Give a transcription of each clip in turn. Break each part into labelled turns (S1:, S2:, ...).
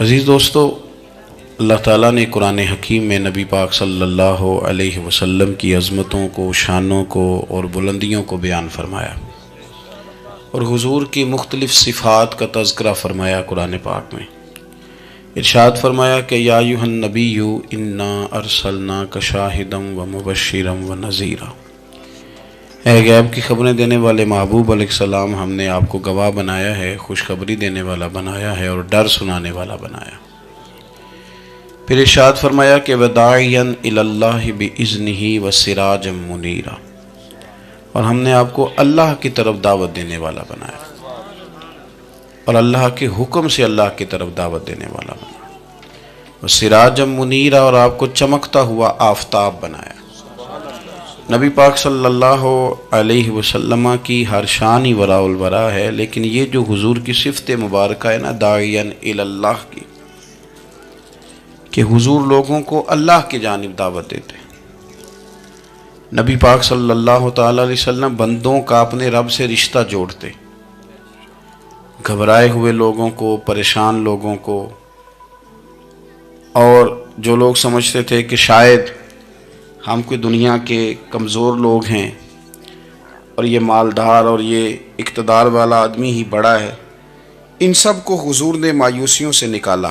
S1: عزیز دوستو، اللہ تعالیٰ نے قرآن حکیم میں نبی پاک صلی اللہ علیہ وسلم کی عظمتوں کو، شانوں کو اور بلندیوں کو بیان فرمایا، اور حضور کی مختلف صفات کا تذکرہ فرمایا۔ قرآن پاک میں ارشاد فرمایا کہ یا ایھا النبی انا ارسلناک شاہدا ومبشرا ونذیرا، اے غیب کی خبریں دینے والے محبوب علیہ السلام، ہم نے آپ کو گواہ بنایا ہے، خوشخبری دینے والا بنایا ہے اور ڈر سنانے والا بنایا۔ پھر ارشاد فرمایا کہ وداعیا الی اللہ باذنہ وسراجا منیرا، اور ہم نے آپ کو اللہ کی طرف دعوت دینے والا بنایا اور اللہ کے حکم سے اللہ کی طرف دعوت دینے والا بنایا، وسراجا منیرا، اور آپ کو چمکتا ہوا آفتاب بنایا۔ نبی پاک صلی اللہ علیہ وسلم کی ہر شان ہی وراء الورا ہے، لیکن یہ جو حضور کی صفت مبارکہ ہے نا، داعیا الی اللہ کی، کہ حضور لوگوں کو اللہ کی جانب دعوت دیتے ہیں۔ نبی پاک صلی اللہ تعالی علیہ وسلم بندوں کا اپنے رب سے رشتہ جوڑتے، گھبرائے ہوئے لوگوں کو، پریشان لوگوں کو، اور جو لوگ سمجھتے تھے کہ شاید ہم کوئی دنیا کے کمزور لوگ ہیں اور یہ مالدار اور یہ اقتدار والا آدمی ہی بڑا ہے، ان سب کو حضور نے مایوسیوں سے نکالا،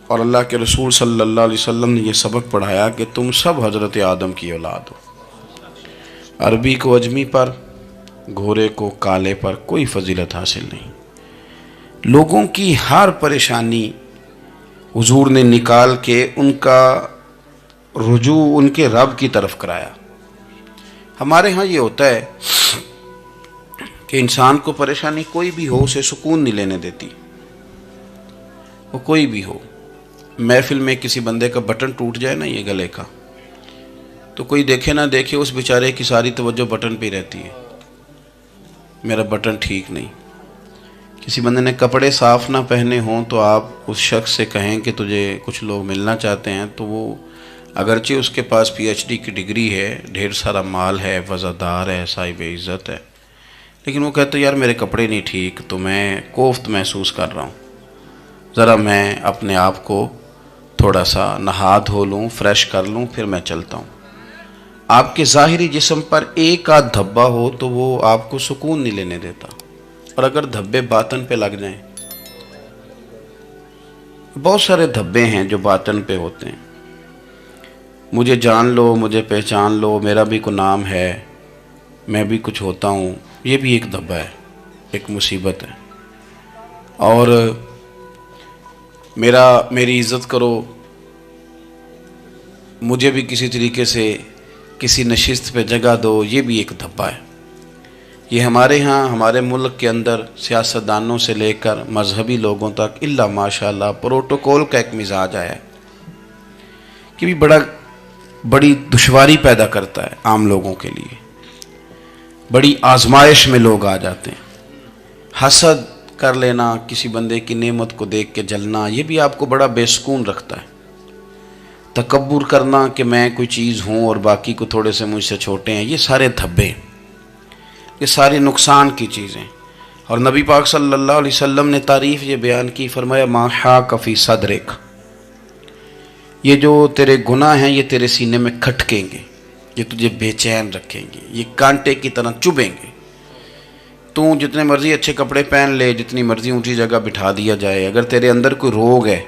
S1: اور اللہ کے رسول صلی اللہ علیہ وسلم نے یہ سبق پڑھایا کہ تم سب حضرت آدم کی اولاد ہو۔ عربی کو عجمی پر، گھورے کو کالے پر کوئی فضیلت حاصل نہیں۔ لوگوں کی ہر پریشانی حضور نے نکال کے ان کا رجوع ان کے رب کی طرف کرایا۔ ہمارے ہاں یہ ہوتا ہے کہ انسان کو پریشانی کوئی بھی ہو اسے سکون نہیں لینے دیتی، وہ کوئی بھی ہو۔ محفل میں کسی بندے کا بٹن ٹوٹ جائے نا، یہ گلے کا، تو کوئی دیکھے نہ دیکھے اس بیچارے کی ساری توجہ بٹن پہ رہتی ہے، میرا بٹن ٹھیک نہیں۔ کسی بندے نے کپڑے صاف نہ پہنے ہوں تو آپ اس شخص سے کہیں کہ تجھے کچھ لوگ ملنا چاہتے ہیں، تو وہ اگرچہ اس کے پاس پی ایچ ڈی کی ڈگری ہے، ڈھیر سارا مال ہے، وزادار ہے، صاحب عزت ہے، لیکن وہ کہتے یار میرے کپڑے نہیں ٹھیک، تو میں کوفت محسوس کر رہا ہوں، ذرا میں اپنے آپ کو تھوڑا سا نہا دھو لوں، فریش کر لوں، پھر میں چلتا ہوں۔ آپ کے ظاہری جسم پر ایک آدھ دھبا ہو تو وہ آپ کو سکون نہیں لینے دیتا، اور اگر دھبے باطن پہ لگ جائیں، بہت سارے دھبے ہیں جو باطن پہ ہوتے ہیں، مجھے جان لو، مجھے پہچان لو، میرا بھی کوئی نام ہے، میں بھی کچھ ہوتا ہوں، یہ بھی ایک دھبا ہے، ایک مصیبت ہے۔ اور میری عزت کرو، مجھے بھی کسی طریقے سے کسی نشست پہ جگہ دو، یہ بھی ایک دھبا ہے۔ یہ ہمارے ہاں، ہمارے ملک کے اندر سیاستدانوں سے لے کر مذہبی لوگوں تک الا ماشاءاللہ پروٹوکول کا ایک مزاج آیا ہے کہ بھی بڑی دشواری پیدا کرتا ہے عام لوگوں کے لیے، بڑی آزمائش میں لوگ آ جاتے ہیں۔ حسد کر لینا، کسی بندے کی نعمت کو دیکھ کے جلنا، یہ بھی آپ کو بڑا بے سکون رکھتا ہے۔ تکبر کرنا کہ میں کوئی چیز ہوں اور باقی کو تھوڑے سے مجھ سے چھوٹے ہیں، یہ سارے دھبے، یہ ساری نقصان کی چیزیں۔ اور نبی پاک صلی اللہ علیہ وسلم نے تعریف یہ بیان کی، فرمایا ما حاک فی صدرک، یہ جو تیرے گناہ ہیں یہ تیرے سینے میں کھٹکیں گے، یہ تجھے بے چین رکھیں گے، یہ کانٹے کی طرح چبھیں گے۔ تو جتنے مرضی اچھے کپڑے پہن لے، جتنی مرضی اونچی جگہ بٹھا دیا جائے، اگر تیرے اندر کوئی روگ ہے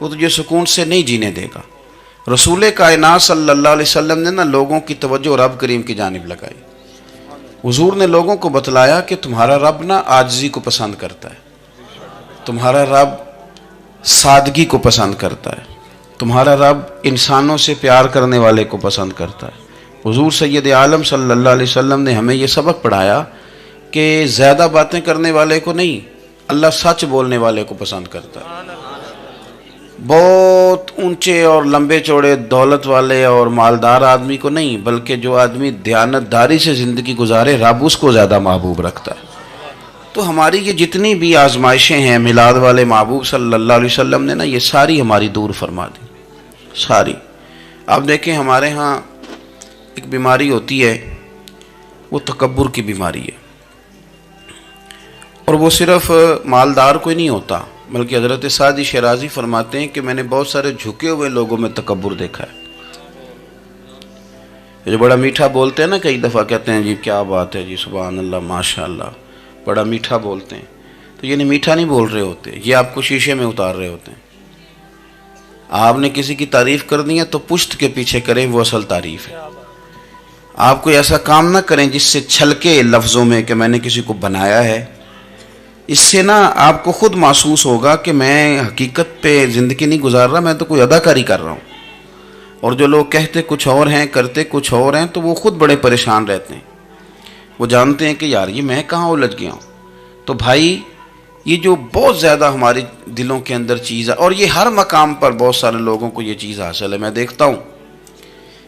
S1: وہ تجھے سکون سے نہیں جینے دے گا۔ رسول کائنات صلی اللہ علیہ وسلم نے نا لوگوں کی توجہ رب کریم کی جانب لگائی۔ حضور نے لوگوں کو بتلایا کہ تمہارا رب نا عاجزی کو پسند کرتا ہے، تمہارا رب سادگی کو پسند کرتا ہے، تمہارا رب انسانوں سے پیار کرنے والے کو پسند کرتا ہے۔ حضور سید عالم صلی اللہ علیہ وسلم نے ہمیں یہ سبق پڑھایا کہ زیادہ باتیں کرنے والے کو نہیں، اللہ سچ بولنے والے کو پسند کرتا ہے۔ بہت اونچے اور لمبے چوڑے دولت والے اور مالدار آدمی کو نہیں، بلکہ جو آدمی دیانتداری سے زندگی گزارے، رب اس کو زیادہ محبوب رکھتا ہے۔ تو ہماری یہ جتنی بھی آزمائشیں ہیں، میلاد والے محبوب صلی اللہ علیہ وسلم نے نا یہ ساری ہماری دور فرما دی، ساری۔ آپ دیکھیں ہمارے ہاں ایک بیماری ہوتی ہے، وہ تکبر کی بیماری ہے، اور وہ صرف مالدار کوئی نہیں ہوتا، بلکہ حضرت سعدی شیرازی فرماتے ہیں کہ میں نے بہت سارے جھکے ہوئے لوگوں میں تکبر دیکھا ہے. جو بڑا میٹھا بولتے ہیں نا، کئی دفعہ کہتے ہیں جی کیا بات ہے جی، سبحان اللہ ماشاء اللہ، بڑا میٹھا بولتے ہیں، تو یہ نہیں میٹھا نہیں بول رہے ہوتے، یہ آپ کو شیشے میں اتار رہے ہوتے ہیں. آپ نے کسی کی تعریف کرنی ہے تو پشت کے پیچھے کریں، وہ اصل تعریف ہے. آپ کوئی ایسا کام نہ کریں جس سے چھلکے لفظوں میں کہ میں نے کسی کو بنایا ہے. اس سے نا آپ کو خود محسوس ہوگا کہ میں حقیقت پہ زندگی نہیں گزار رہا، میں تو کوئی اداکاری کر رہا ہوں. اور جو لوگ کہتے کچھ اور ہیں کرتے کچھ اور ہیں تو وہ خود بڑے پریشان رہتے ہیں. وہ جانتے ہیں کہ یار یہ میں کہاں الجھ گیا ہوں. تو بھائی یہ جو بہت زیادہ ہمارے دلوں کے اندر چیز ہے، اور یہ ہر مقام پر بہت سارے لوگوں کو یہ چیز حاصل ہے. میں دیکھتا ہوں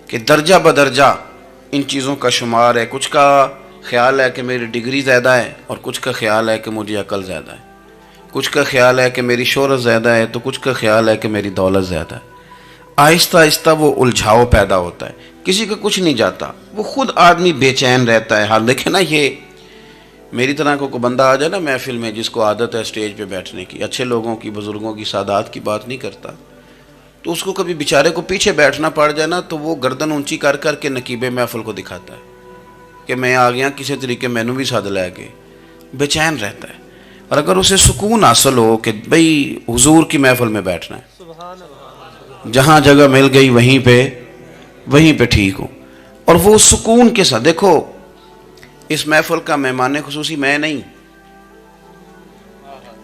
S1: کہ درجہ بدرجہ ان چیزوں کا شمار ہے. کچھ کا خیال ہے کہ میری ڈگری زیادہ ہے، اور کچھ کا خیال ہے کہ مجھے عقل زیادہ ہے. کچھ کا خیال ہے کہ میری شہرت زیادہ ہے، تو کچھ کا خیال ہے کہ میری دولت زیادہ ہے. آہستہ آہستہ وہ الجھاؤ پیدا ہوتا ہے. کسی کا کچھ نہیں جاتا، وہ خود آدمی بے چین رہتا ہے. حال دیکھیں نا، یہ میری طرح کو بندہ آ جائے نا محفل میں، جس کو عادت ہے اسٹیج پہ بیٹھنے کی، اچھے لوگوں کی، بزرگوں کی، سادات کی بات نہیں کرتا، تو اس کو کبھی بیچارے کو پیچھے بیٹھنا پڑ جائے نا، تو وہ گردن اونچی کر کر کے نقیب محفل کو دکھاتا ہے کہ میں آ گیا، کسی طریقے مینوں بھی ساتھ لے کے. بے چین رہتا ہے. اور اگر اسے سکون حاصل ہو کہ بھئی حضور کی محفل میں بیٹھنا ہے، جہاں جگہ مل گئی وہیں پہ ٹھیک ہوں، اور وہ سکون کے ساتھ. دیکھو اس محفل کا مہمان خصوصی میں نہیں،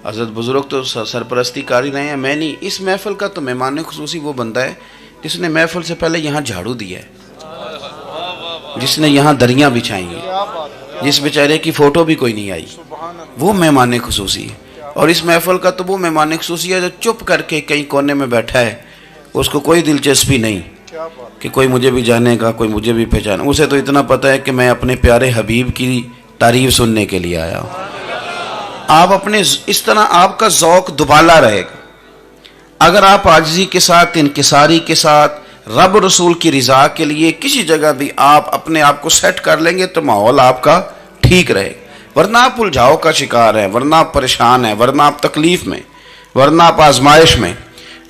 S1: حضرت بزرگ تو سرپرستی کاری رہے ہیں، میں نہیں. اس محفل کا تو مہمان خصوصی وہ بندہ ہے جس نے محفل سے پہلے یہاں جھاڑو دیا ہے، جس نے یہاں دریاں بچھائی ہیں، جس بیچارے کی فوٹو بھی کوئی نہیں آئی، وہ مہمان خصوصی ہے. اور اس محفل کا تو وہ مہمان خصوصی ہے جو چپ کر کے کہیں کونے میں بیٹھا ہے، اس کو کوئی دلچسپی نہیں کہ کوئی مجھے بھی جانے گا، کوئی مجھے بھی پہچانے. اسے تو اتنا پتہ ہے کہ میں اپنے پیارے حبیب کی تعریف سننے کے لیے آیا ہوں. آپ اپنے اس طرح آپ کا ذوق دوبالا رہے گا اگر آپ عاجزی کے ساتھ، انکساری کے ساتھ، رب رسول کی رضا کے لیے کسی جگہ بھی آپ اپنے آپ کو سیٹ کر لیں گے تو ماحول آپ کا ٹھیک رہے گا. ورنہ آپ الجھاؤ کا شکار ہیں، ورنہ آپ پریشان ہیں، ورنہ آپ تکلیف میں، ورنہ آپ آزمائش میں.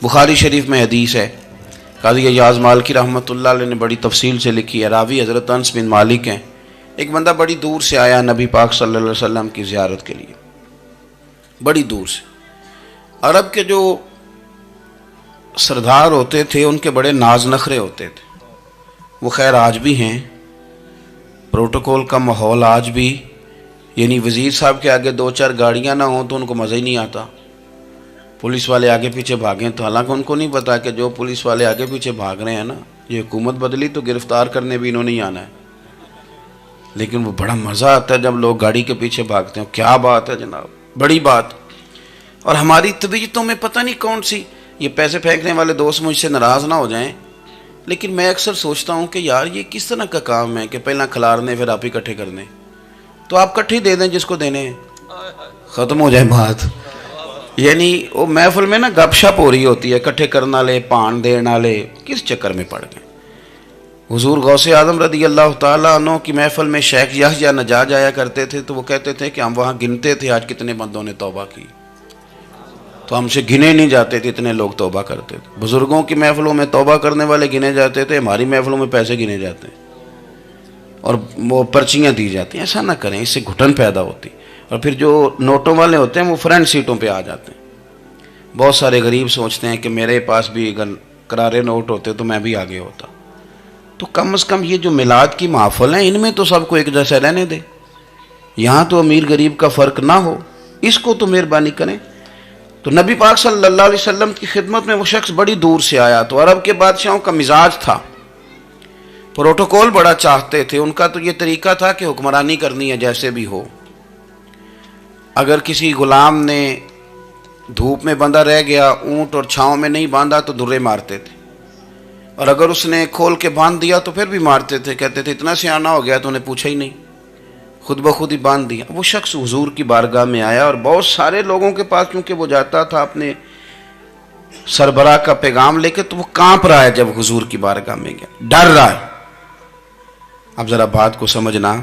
S1: بخاری شریف میں حدیث ہے، قاضی ایاز مالکی رحمۃ اللہ علیہ نے بڑی تفصیل سے لکھی ہے. راوی حضرت انس بن مالک ہیں. ایک بندہ بڑی دور سے آیا نبی پاک صلی اللہ علیہ وسلم کی زیارت کے لیے، بڑی دور سے. عرب کے جو سردار ہوتے تھے ان کے بڑے ناز نخرے ہوتے تھے. وہ خیر آج بھی ہیں، پروٹوکول کا ماحول آج بھی، یعنی وزیر صاحب کے آگے دو چار گاڑیاں نہ ہوں تو ان کو مزہ ہی نہیں آتا. پولیس والے آگے پیچھے بھاگیں تو حالانکہ ان کو نہیں پتا کہ جو پولیس والے آگے پیچھے بھاگ رہے ہیں نا، یہ حکومت بدلی تو گرفتار کرنے بھی انہوں نے آنا ہے. لیکن وہ بڑا مزہ آتا ہے جب لوگ گاڑی کے پیچھے بھاگتے ہیں. کیا بات ہے جناب، بڑی بات. اور ہماری طبیعتوں میں پتہ نہیں کون سی، یہ پیسے پھینکنے والے دوست مجھ سے ناراض نہ ہو جائیں، لیکن میں اکثر سوچتا ہوں کہ یار یہ کس طرح کا کام ہے کہ پہلا کھلارنے پھر آپ ہی اکٹھے کرنے. تو آپ اکٹھے دے دیں جس کو دینے ہیں، ختم ہو جائے بات. یعنی وہ محفل میں نا گپ شپ ہو رہی ہوتی ہے، اکٹھے کرنا لے پان دینا لے، کس چکر میں پڑ گئے. حضور غوث اعظم رضی اللہ تعالیٰ عنہ کی محفل میں شیخ یحییٰ نجار جایا کرتے تھے تو وہ کہتے تھے کہ ہم وہاں گنتے تھے آج کتنے بندوں نے توبہ کی، تو ہم سے گنے نہیں جاتے تھے، اتنے لوگ توبہ کرتے تھے. بزرگوں کی محفلوں میں توبہ کرنے والے گنے جاتے تھے، ہماری محفلوں میں پیسے گنے جاتے ہیں اور وہ پرچیاں دی جاتی ہیں. ایسا نہ کریں، اس سے گھٹن پیدا ہوتی. اور پھر جو نوٹوں والے ہوتے ہیں وہ فرنٹ سیٹوں پہ آ جاتے ہیں. بہت سارے غریب سوچتے ہیں کہ میرے پاس بھی اگر کرارے نوٹ ہوتے تو میں بھی آگے ہوتا. تو کم از کم یہ جو میلاد کی محفل ہیں ان میں تو سب کو ایک جیسا رہنے دے. یہاں تو امیر غریب کا فرق نہ ہو، اس کو تو مہربانی کریں. تو نبی پاک صلی اللہ علیہ وسلم کی خدمت میں وہ شخص بڑی دور سے آیا. تو عرب کے بادشاہوں کا مزاج تھا، پروٹوکول بڑا چاہتے تھے. ان کا تو یہ طریقہ تھا کہ حکمرانی کرنی ہے جیسے بھی ہو. اگر کسی غلام نے دھوپ میں بندھا رہ گیا، اونٹ اور چھاؤں میں نہیں باندھا تو درے مارتے تھے، اور اگر اس نے کھول کے باندھ دیا تو پھر بھی مارتے تھے. کہتے تھے اتنا سیانا ہو گیا تو انہیں پوچھا ہی نہیں، خود بخود ہی باندھ دیا. وہ شخص حضور کی بارگاہ میں آیا اور بہت سارے لوگوں کے پاس کیونکہ وہ جاتا تھا اپنے سربراہ کا پیغام لے کے، تو وہ کانپ رہا ہے جب حضور کی بارگاہ میں گیا، ڈر رہا ہے. اب ذرا بات کو سمجھنا،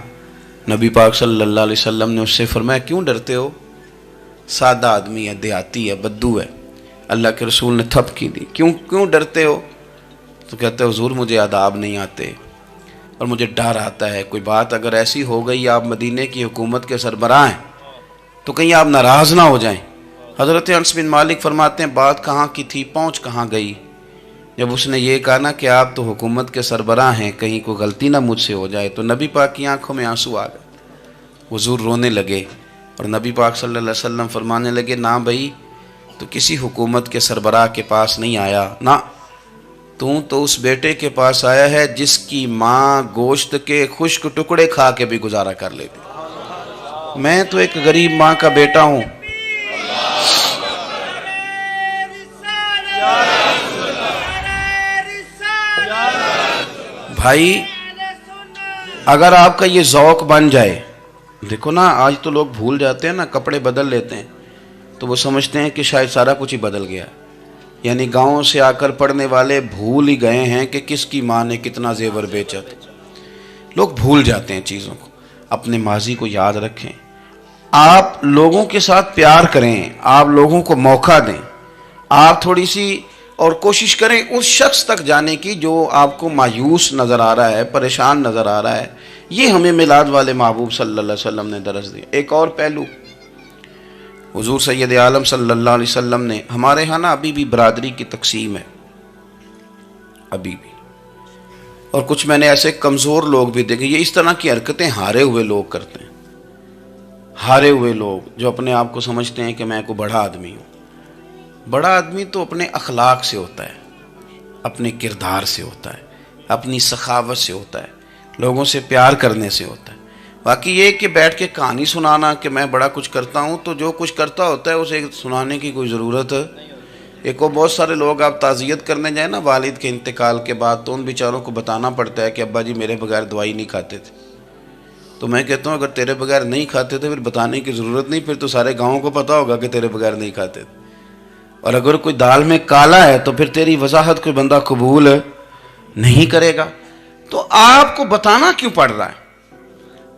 S1: نبی پاک صلی اللہ علیہ وسلم نے اس سے فرمایا کیوں ڈرتے ہو؟ سادہ آدمی ہے، دیہاتی ہے، بدو ہے. اللہ کے رسول نے تھپ کی دی. کیوں ڈرتے ہو؟ تو کہتے ہیں حضور مجھے آداب نہیں آتے اور مجھے ڈر آتا ہے کوئی بات اگر ایسی ہو گئی آپ مدینے کی حکومت کے سربراہ ہیں تو کہیں آپ ناراض نہ ہو جائیں. حضرت انس بن مالک فرماتے ہیں بات کہاں کی تھی، پہنچ کہاں گئی. جب اس نے یہ کہا نا کہ آپ تو حکومت کے سربراہ ہیں، کہیں کوئی غلطی نہ مجھ سے ہو جائے، تو نبی پاک کی آنکھوں میں آنسو آ گئے. حضور رونے لگے اور نبی پاک صلی اللہ علیہ وسلم فرمانے لگے نہ بھائی تو کسی حکومت کے سربراہ کے پاس نہیں آیا، نہ تو اس بیٹے کے پاس آیا ہے جس کی ماں گوشت کے خشک ٹکڑے کھا کے بھی گزارا کر لیتی. میں تو ایک غریب ماں کا بیٹا ہوں. بھائی اگر آپ کا یہ ذوق بن جائے، دیکھو نا آج تو لوگ بھول جاتے ہیں نا، کپڑے بدل لیتے ہیں تو وہ سمجھتے ہیں کہ شاید سارا کچھ ہی بدل گیا. یعنی گاؤں سے آ کر پڑھنے والے بھول ہی گئے ہیں کہ کس کی ماں نے کتنا زیور بیچا تھا. لوگ بھول جاتے ہیں چیزوں کو. اپنے ماضی کو یاد رکھیں، آپ لوگوں کے ساتھ پیار کریں، آپ لوگوں کو موقع دیں، آپ تھوڑی سی اور کوشش کریں اس شخص تک جانے کی جو آپ کو مایوس نظر آ رہا ہے، پریشان نظر آ رہا ہے. یہ ہمیں میلاد والے محبوب صلی اللہ علیہ وسلم نے درس دیا. ایک اور پہلو، حضور سید عالم صلی اللہ علیہ وسلم نے، ہمارے ہاں نا ابھی بھی برادری کی تقسیم ہے ابھی بھی، اور کچھ میں نے ایسے کمزور لوگ بھی دیکھے. یہ اس طرح کی حرکتیں ہارے ہوئے لوگ کرتے ہیں. ہارے ہوئے لوگ جو اپنے آپ کو سمجھتے ہیں کہ میں کوئی بڑا آدمی ہوں. بڑا آدمی تو اپنے اخلاق سے ہوتا ہے، اپنے کردار سے ہوتا ہے، اپنی سخاوت سے ہوتا ہے، لوگوں سے پیار کرنے سے ہوتا ہے. باقی یہ کہ بیٹھ کے کہانی سنانا کہ میں بڑا کچھ کرتا ہوں، تو جو کچھ کرتا ہوتا ہے اسے سنانے کی کوئی ضرورت ہے. ایک اور بہت سارے لوگ آپ تعزیت کرنے جائیں نا والد کے انتقال کے بعد، تو ان بیچاروں کو بتانا پڑتا ہے کہ ابا جی میرے بغیر دوائی نہیں کھاتے تھے. تو میں کہتا ہوں اگر تیرے بغیر نہیں کھاتے تھے پھر بتانے کی ضرورت نہیں، پھر تو سارے گاؤں کو پتا ہوگا کہ تیرے بغیر نہیں کھاتے تھے. اور اگر کوئی دال میں کالا ہے تو پھر تیری وضاحت کوئی بندہ قبول نہیں کرے گا. تو آپ کو بتانا کیوں پڑ رہا ہے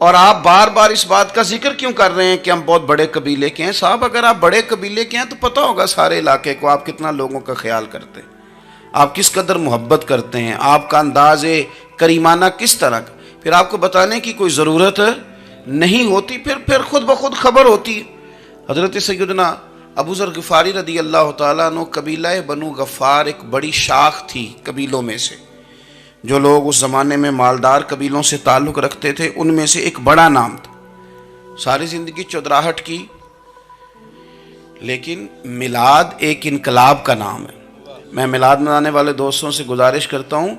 S1: اور آپ بار بار اس بات کا ذکر کیوں کر رہے ہیں کہ ہم بہت بڑے قبیلے کے ہیں؟ صاحب اگر آپ بڑے قبیلے کے ہیں تو پتہ ہوگا سارے علاقے کو آپ کتنا لوگوں کا خیال کرتے ہیں، آپ کس قدر محبت کرتے ہیں، آپ کا انداز کریمانہ کس طرح کا. پھر آپ کو بتانے کی کوئی ضرورت نہیں ہوتی، پھر خود بخود خبر ہوتی ہے. حضرت سیدنا ابو ذر غفاری رضی اللہ تعالیٰ عنہ، قبیلہ بنو غفار ایک بڑی شاخ تھی قبیلوں میں سے. جو لوگ اس زمانے میں مالدار قبیلوں سے تعلق رکھتے تھے ان میں سے ایک بڑا نام تھا. ساری زندگی چودراہٹ کی، لیکن میلاد ایک انقلاب کا نام ہے. میں میلاد منانے والے دوستوں سے گزارش کرتا ہوں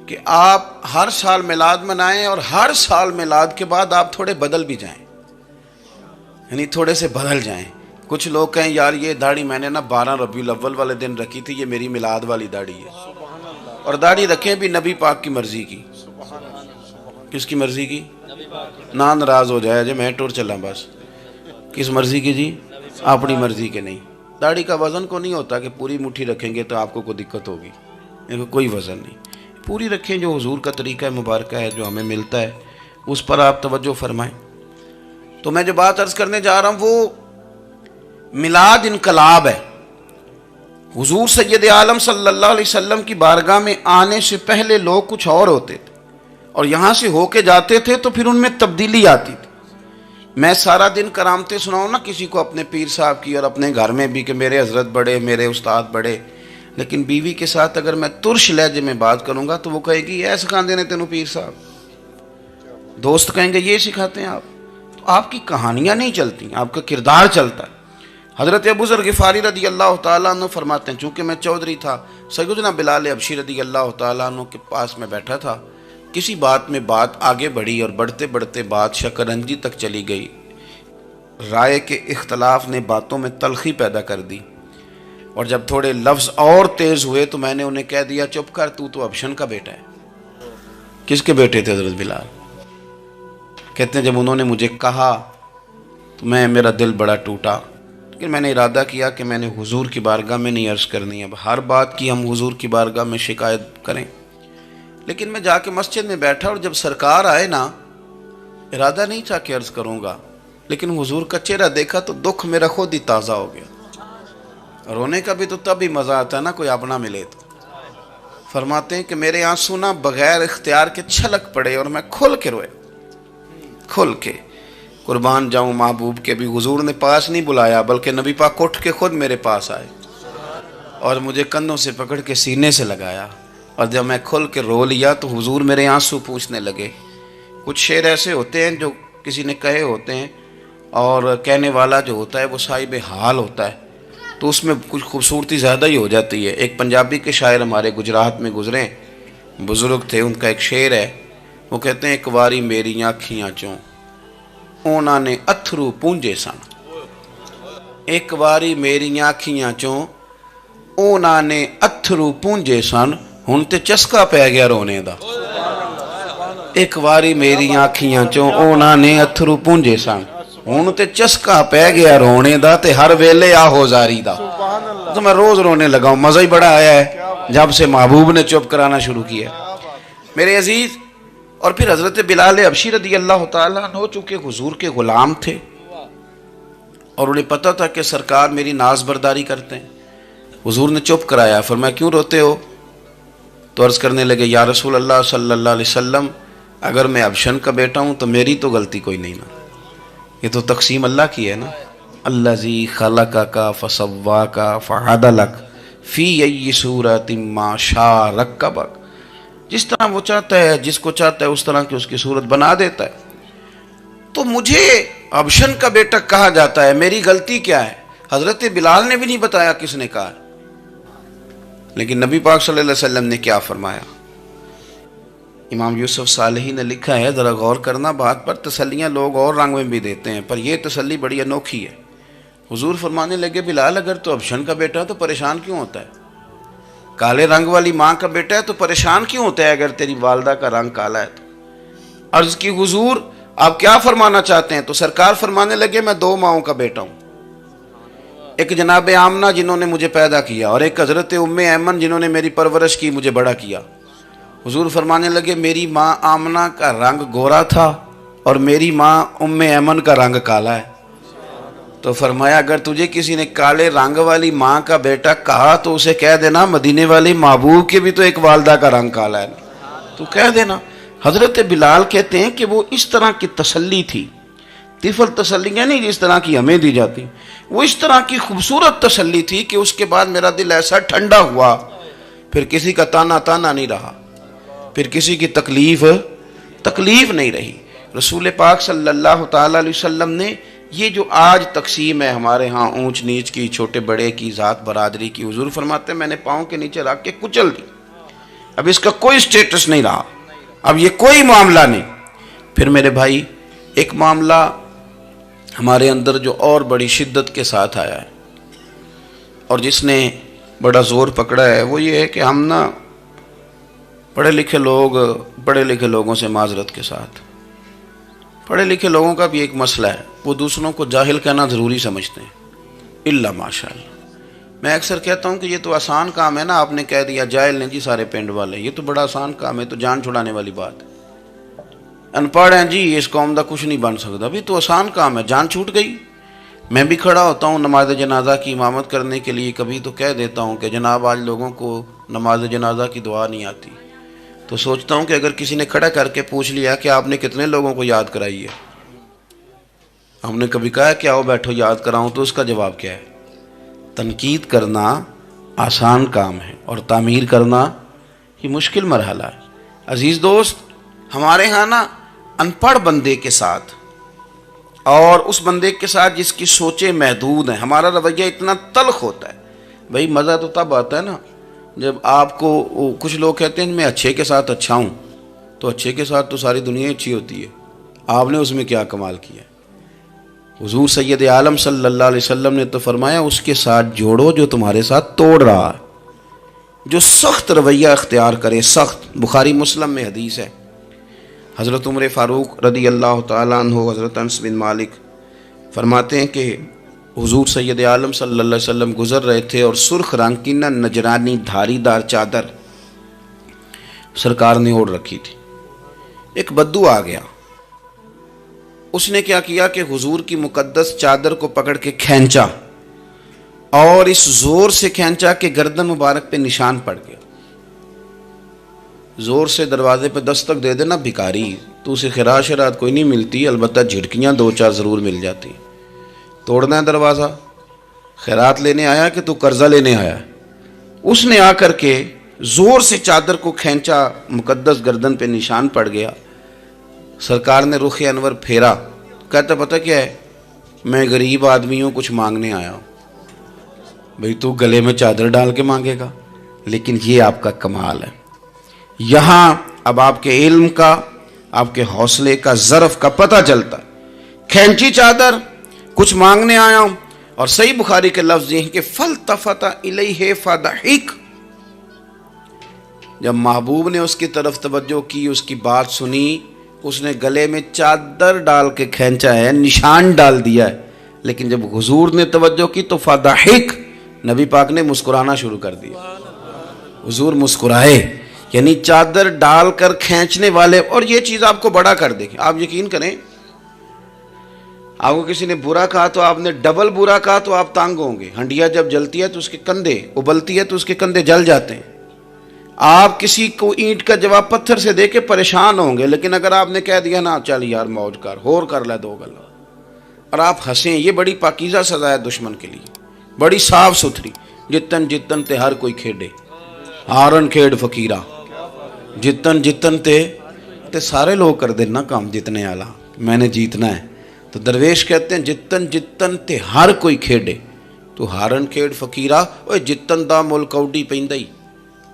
S1: کہ آپ ہر سال میلاد منائیں اور ہر سال میلاد کے بعد آپ تھوڑے بدل بھی جائیں، یعنی تھوڑے سے بدل جائیں. کچھ لوگ کہیں یار یہ داڑھی میں نے نا 12 ربیع الاول والے دن رکھی تھی، یہ میری میلاد والی داڑھی ہے. اور داڑھی رکھیں بھی نبی پاک کی مرضی کی. کس کی مرضی کی؟ نہ ناراض ہو جائے جی میں ٹور چلا بس. کس مرضی کی جی؟ اپنی مرضی کے نہیں. داڑھی کا وزن کو نہیں ہوتا کہ پوری مٹھی رکھیں گے تو آپ کو کوئی دقت ہوگی، کوئی وزن نہیں. پوری رکھیں، جو حضور کا طریقہ مبارکہ ہے جو ہمیں ملتا ہے اس پر آپ توجہ فرمائیں. تو میں جو بات عرض کرنے جا رہا ہوں وہ میلاد انقلاب ہے. حضور سید عالم صلی اللہ علیہ وسلم کی بارگاہ میں آنے سے پہلے لوگ کچھ اور ہوتے تھے اور یہاں سے ہو کے جاتے تھے تو پھر ان میں تبدیلی آتی تھی. میں سارا دن کرامتیں سناؤں نا کسی کو اپنے پیر صاحب کی اور اپنے گھر میں بھی کہ میرے حضرت بڑے، میرے استاد بڑے، لیکن بیوی کے ساتھ اگر میں ترش لہجے میں بات کروں گا تو وہ کہے گی یہ سکھاندے نے تینوں پیر صاحب. دوست کہیں گے یہ سکھاتے ہیں آپ. تو آپ کی کہانیاں نہیں چلتی، آپ کا کردار چلتا ہے. حضرت ابو ذر غفاری رضی اللہ تعالیٰ عنہ فرماتے ہیں چونکہ میں چودھری تھا، سیدنا بلال حبشی رضی اللہ تعالیٰ عنہ کے پاس میں بیٹھا تھا. کسی بات میں بات آگے بڑھی اور بڑھتے بڑھتے بات شکرنجی تک چلی گئی. رائے کے اختلاف نے باتوں میں تلخی پیدا کر دی اور جب تھوڑے لفظ اور تیز ہوئے تو میں نے انہیں کہہ دیا چپ کر، تو ابشن کا بیٹا ہے. کس کے بیٹے تھے حضرت بلال؟ کہتے ہیں جب انہوں نے مجھے کہا تو میرا دل بڑا ٹوٹا، لیکن میں نے ارادہ کیا کہ میں نے حضور کی بارگاہ میں نہیں عرض کرنی. اب ہر بات کی ہم حضور کی بارگاہ میں شکایت کریں. لیکن میں جا کے مسجد میں بیٹھا اور جب سرکار آئے نا، ارادہ نہیں تھا کہ عرض کروں گا، لیکن حضور کا چہرہ دیکھا تو دکھ میرا خود ہی تازہ ہو گیا۔ رونے کا بھی تو تب ہی مزہ آتا ہے نا کوئی اپنا ملے تو۔ فرماتے ہیں کہ میرے آنسو نہ بغیر اختیار کے چھلک پڑے اور میں کھل کے روئے، کھل کے۔ قربان جاؤں محبوب کے بھی حضور نے پاس نہیں بلایا، بلکہ نبی پاک اٹھ کے خود میرے پاس آئے اور مجھے کندھوں سے پکڑ کے سینے سے لگایا، اور جب میں کھل کے رو لیا تو حضور میرے آنسو پوچھنے لگے۔ کچھ شعر ایسے ہوتے ہیں جو کسی نے کہے ہوتے ہیں، اور کہنے والا جو ہوتا ہے وہ صاحب حال ہوتا ہے، تو اس میں کچھ خوبصورتی زیادہ ہی ہو جاتی ہے۔ ایک پنجابی کے شاعر ہمارے گجرات میں گزرے، بزرگ تھے، ان کا ایک شعر ہے، وہ کہتے ہیں ایک واری میری آنکھیاں چوں اونا نے اتھرو پونجے سن، ایک واری میری آنکھیاں چوں اونا نے اتھرو پونجے سن، ہن تے چسکا پہ گیا رونے دا۔ ایک واری میری آنکھیاں چوں اونا نے اتھرو پونجے سن، ہن تے چسکا پہ گیا رونے دا، تے ہر ویلے آہو زاری دا۔ تو میں روز رونے لگا ہوں، مزہ ہی بڑا آیا ہے جب سے محبوب نے چپ کرانا شروع کیا۔ میرے عزیز، اور پھر حضرت بلال حبشی رضی اللہ تعالیٰ عنہ چونکہ حضور کے غلام تھے اور انہیں پتہ تھا کہ سرکار میری ناز برداری کرتے ہیں، حضور نے چپ کرایا۔ فرمایا کیوں روتے ہو؟ تو عرض کرنے لگے یا رسول اللہ صلی اللہ علیہ وسلم، اگر میں حبشن کا بیٹا ہوں تو میری تو غلطی کوئی نہیں نا، یہ تو تقسیم اللہ کی ہے نا۔ الذی خلقک فسواک فعدلک فی ای صورت ما شاء رکبک، جس طرح وہ چاہتا ہے، جس کو چاہتا ہے اس طرح کی اس کی صورت بنا دیتا ہے۔ تو مجھے حبشن کا بیٹا کہا جاتا ہے، میری غلطی کیا ہے؟ حضرت بلال نے بھی نہیں بتایا کس نے کہا، لیکن نبی پاک صلی اللہ علیہ وسلم نے کیا فرمایا؟ امام یوسف صالحی نے لکھا ہے، ذرا غور کرنا بات پر، تسلیاں لوگ اور رنگ میں بھی دیتے ہیں، پر یہ تسلی بڑی انوکھی ہے۔ حضور فرمانے لگے بلال اگر تو حبشن کا بیٹا تو پریشان کیوں ہوتا ہے؟ کالے رنگ والی ماں کا بیٹا ہے تو پریشان کیوں ہوتا ہے اگر تیری والدہ کا رنگ کالا ہے تو؟ عرض کی حضور آپ کیا فرمانا چاہتے ہیں؟ تو سرکار فرمانے لگے میں دو ماؤں کا بیٹا ہوں، ایک جناب آمنہ جنہوں نے مجھے پیدا کیا، اور ایک حضرت ام ایمن جنہوں نے میری پرورش کی، مجھے بڑا کیا۔ حضور فرمانے لگے میری ماں آمنہ کا رنگ گورا تھا اور میری ماں ام ایمن کا رنگ کالا ہے۔ تو فرمایا اگر تجھے کسی نے کالے رنگ والی ماں کا بیٹا کہا تو اسے کہہ دینا مدینے والے محبوب کے بھی تو ایک والدہ کا رنگ کالا ہے، تو کہہ دینا۔ حضرت بلال کہتے ہیں کہ وہ اس طرح کی تسلی تھی، طفل تسلیاں نہیں جس طرح کی ہمیں دی جاتی، وہ اس طرح کی خوبصورت تسلی تھی کہ اس کے بعد میرا دل ایسا ٹھنڈا ہوا، پھر کسی کا تانا تانا نہیں رہا، پھر کسی کی تکلیف نہیں رہی۔ رسول پاک صلی اللہ تعالیٰ علیہ وسلم نے یہ جو آج تقسیم ہے ہمارے ہاں اونچ نیچ کی، چھوٹے بڑے کی، ذات برادری کی، حضور فرماتے ہیں میں نے پاؤں کے نیچے رکھ کے کچل دی، اب اس کا کوئی سٹیٹس نہیں رہا، اب یہ کوئی معاملہ نہیں۔ پھر میرے بھائی ایک معاملہ ہمارے اندر جو اور بڑی شدت کے ساتھ آیا ہے اور جس نے بڑا زور پکڑا ہے، وہ یہ ہے کہ ہم نا پڑھے لکھے لوگوں سے معذرت کے ساتھ، پڑھے لکھے لوگوں کا بھی ایک مسئلہ ہے، وہ دوسروں کو جاہل کہنا ضروری سمجھتے ہیں، الا ماشاء اللہ۔ میں اکثر کہتا ہوں کہ یہ تو آسان کام ہے نا، آپ نے کہہ دیا جاہل نے جی سارے پنڈ والے، یہ تو بڑا آسان کام ہے، تو جان چھڑانے والی بات ہے۔ ان پڑھ ہیں جی اس قوم دا کچھ نہیں بن سکتا، بھی تو آسان کام ہے، جان چھوٹ گئی۔ میں بھی کھڑا ہوتا ہوں نماز جنازہ کی امامت کرنے کے لیے، کبھی تو کہہ دیتا ہوں کہ جناب آج لوگوں کو نماز جنازہ کی دعا نہیں آتی، تو سوچتا ہوں کہ اگر کسی نے کھڑا کر کے پوچھ لیا کہ آپ نے کتنے لوگوں کو یاد کرائی ہے، ہم نے کبھی کہا کہ آؤ بیٹھو یاد کراؤں، تو اس کا جواب کیا ہے؟ تنقید کرنا آسان کام ہے اور تعمیر کرنا یہ مشکل مرحلہ ہے۔ عزیز دوست، ہمارے ہاں نا ان پڑھ بندے کے ساتھ اور اس بندے کے ساتھ جس کی سوچیں محدود ہیں، ہمارا رویہ اتنا تلخ ہوتا ہے۔ بھئی مزہ تو تب آتا ہے نا جب آپ کو، کچھ لوگ کہتے ہیں میں اچھے کے ساتھ اچھا ہوں، تو اچھے کے ساتھ تو ساری دنیا اچھی ہوتی ہے، آپ نے اس میں کیا کمال کیا؟ حضور سید عالم صلی اللہ علیہ وسلم نے تو فرمایا اس کے ساتھ جوڑو جو تمہارے ساتھ توڑ رہا ہے، جو سخت رویہ اختیار کرے، سخت۔ بخاری مسلم میں حدیث ہے، حضرت عمر فاروق رضی اللہ تعالیٰ عنہ، حضرت انس بن مالک فرماتے ہیں کہ حضور سید عالم صلی اللہ علیہ وسلم گزر رہے تھے اور سرخ رنگ کی نہ نجرانی دھاری دار چادر سرکار نے اوڑھ رکھی تھی۔ ایک بدو آ گیا، اس نے کیا کیا کہ حضور کی مقدس چادر کو پکڑ کے کھینچا اور اس زور سے کھینچا کہ گردن مبارک پہ نشان پڑ گیا. زور سے دروازے پہ دستک دے دینا بھکاری، تو اسے خیرات شرات کوئی نہیں ملتی، البتہ جھٹکیاں دو چار ضرور مل جاتی. توڑنا ہے دروازہ، خیرات لینے آیا کہ تو قرضہ لینے آیا. اس نے آ کر کے زور سے چادر کو کھینچا، مقدس گردن پہ نشان پڑ گیا. سرکار نے رخ انور پھیرا، کہتا پتہ کیا ہے، میں غریب آدمی ہوں، کچھ مانگنے آیا ہوں. بھئی تو گلے میں چادر ڈال کے مانگے گا؟ لیکن یہ آپ کا کمال ہے. یہاں اب آپ کے علم کا، آپ کے حوصلے کا، ظرف کا پتہ چلتا. کھینچی چادر، کچھ مانگنے آیا ہوں. اور صحیح بخاری کے لفظ یہ ہیں کہ فَالْتَفَتَ إِلَيْهِ فَضَحِكَ. جب محبوب نے اس کی طرف توجہ کی، اس کی بات سنی، اس نے گلے میں چادر ڈال کے کھینچا ہے، نشان ڈال دیا ہے. لیکن جب حضور نے توجہ کی تو فَضَحِكَ، نبی پاک نے مسکرانا شروع کر دیا. حضور مسکرائے، یعنی چادر ڈال کر کھینچنے والے. اور یہ چیز آپ کو بڑا کر دے گی. آپ یقین کریں، آپ کو کسی نے برا کہا تو آپ نے ڈبل برا کہا تو آپ تانگ ہوں گے. ہنڈیا جب جلتی ہے تو اس کے کندھے، ابلتی ہے تو اس کے کندھے جل جاتے ہیں. آپ کسی کو اینٹ کا جواب پتھر سے دے کے پریشان ہوں گے. لیکن اگر آپ نے کہہ دیا نا چل یار موج کر، ہور کر لے دو گلا، اور آپ ہنسیں، یہ بڑی پاکیزہ سزا ہے دشمن کے لیے، بڑی صاف ستھری. جتن جتن تے ہر کوئی کھیڑے، ہارن کھیڑ فقیرہ. جتن جتن تے سارے لوگ کر دینا کام جتنے آلہ، میں نے جیتنا ہے. تو درویش کہتے ہیں جتن جتن تے ہر کوئی کھیڑے، تو ہارن کھیڑ فقیرہ. اوے جتن دا مل کوڈی پیندائی،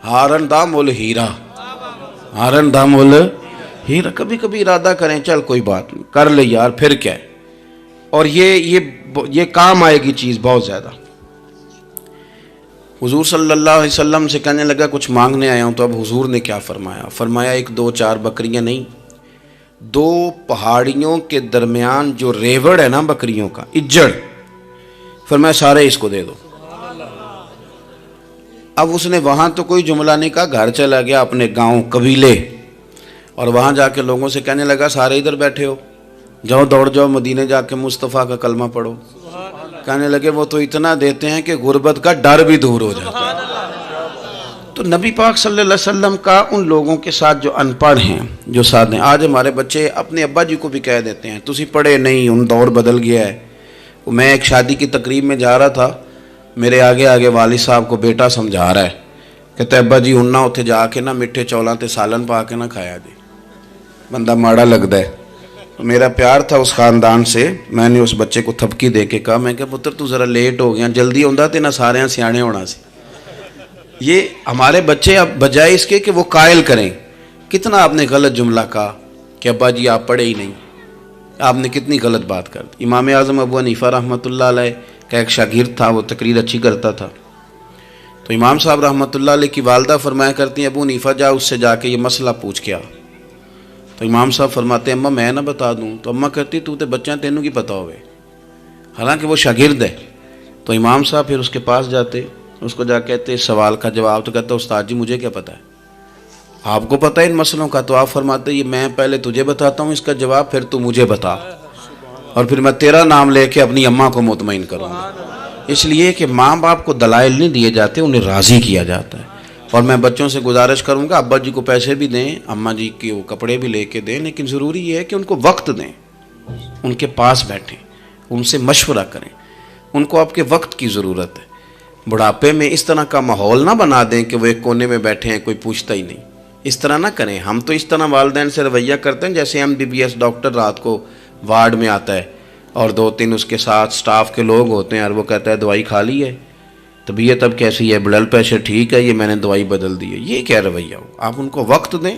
S1: ہارن دا مل ہیرا، ہارن دا مل ہیرا. کبھی کبھی ارادہ کریں چل کوئی بات نہیں، کر لے یار، پھر کیا ہے. اور یہ کام آئے گی چیز بہت زیادہ. حضور صلی اللہ علیہ وسلم سے کہنے لگا کچھ مانگنے آیا ہوں. تو اب حضور نے کیا فرمایا؟ فرمایا ایک دو چار بکریاں نہیں، دو پہاڑیوں کے درمیان جو ریوڑ ہے نا بکریوں کا، اجڑ، فرمایا سارے اس کو دے دو. اب اس نے وہاں تو کوئی جملہ نہیں کہا، گھر چلا گیا اپنے گاؤں قبیلے، اور وہاں جا کے لوگوں سے کہنے لگا سارے ادھر بیٹھے ہو، جاؤ دوڑ جاؤ مدینے جا کے مصطفیٰ کا کلمہ پڑھو. کہنے لگے وہ تو اتنا دیتے ہیں کہ غربت کا ڈر بھی دور ہو جاتا ہے. تو نبی پاک صلی اللہ علیہ وسلم کا ان لوگوں کے ساتھ جو ان پڑھ ہیں، جو ساتھ ہیں. آج ہمارے بچے اپنے ابا جی کو بھی کہہ دیتے ہیں تسی پڑھے نہیں، ان دور بدل گیا ہے. میں ایک شادی کی تقریب میں جا رہا تھا، میرے آگے آگے والد صاحب کو بیٹا سمجھا رہا ہے، کہتے ابا جی ہن نہ اتنے جا کے نہ میٹھے چولاں تے سالن پا کے نہ کھایا جی، بندہ ماڑا لگتا ہے. میرا پیار تھا اس خاندان سے، میں نے اس بچے کو تھپکی دے کے کہا، میں کہ پتر تو ذرا لیٹ ہو گیا، جلدی ہوندا تے نہ سارے سیانے ہونا سی. یہ ہمارے بچے اب بجائے اس کے کہ وہ قائل کریں، کتنا آپ نے غلط جملہ کہا کہ ابا جی آپ پڑھے ہی نہیں، آپ نے کتنی غلط بات کر دی. امام اعظم ابو حنیفہ رحمۃ اللہ علیہ کا ایک شاگرد تھا، وہ تقریر اچھی کرتا تھا. تو امام صاحب رحمۃ اللہ علیہ کی والدہ فرمایا کرتی ہیں ابو حنیفہ جا اس سے جا کے یہ مسئلہ پوچھ کے آ. تو امام صاحب فرماتے ہیں اماں میں نہ بتا دوں. تو اماں کہتی تو تے بچہ تینوں کی پتہ ہوئے، حالانکہ وہ شاگرد ہے. تو امام صاحب پھر اس کے پاس جاتے، اس کو جا کہتے سوال کا جواب. تو کہتا استاد جی مجھے کیا پتہ ہے، آپ کو پتہ ہے ان مسئلوں کا. تو آپ فرماتے یہ میں پہلے تجھے بتاتا ہوں اس کا جواب، پھر تو مجھے بتا، اور پھر میں تیرا نام لے کے اپنی اماں کو مطمئن کروں گا. اس لیے کہ ماں باپ کو دلائل نہیں دیے جاتے، انہیں راضی کیا جاتا ہے. اور میں بچوں سے گزارش کروں گا ابا جی کو پیسے بھی دیں، اماں جی کے وہ کپڑے بھی لے کے دیں، لیکن ضروری یہ ہے کہ ان کو وقت دیں، ان کے پاس بیٹھیں، ان سے مشورہ کریں. ان کو آپ کے وقت کی ضرورت ہے. بڑھاپے میں اس طرح کا ماحول نہ بنا دیں کہ وہ ایک کونے میں بیٹھے ہیں، کوئی پوچھتا ہی نہیں. اس طرح نہ کریں. ہم تو اس طرح والدین سے رویہ کرتے ہیں جیسے MBBS ڈاکٹر رات کو وارڈ میں آتا ہے اور 2-3 اس کے ساتھ سٹاف کے لوگ ہوتے ہیں، اور وہ کہتا ہے دوائی کھا لی ہے، طبیعت اب کیسی ہے، بلڈ پریشر ٹھیک ہے، یہ میں نے دوائی بدل دی ہے. یہ کیا رویہ ہو؟ آپ ان کو وقت دیں.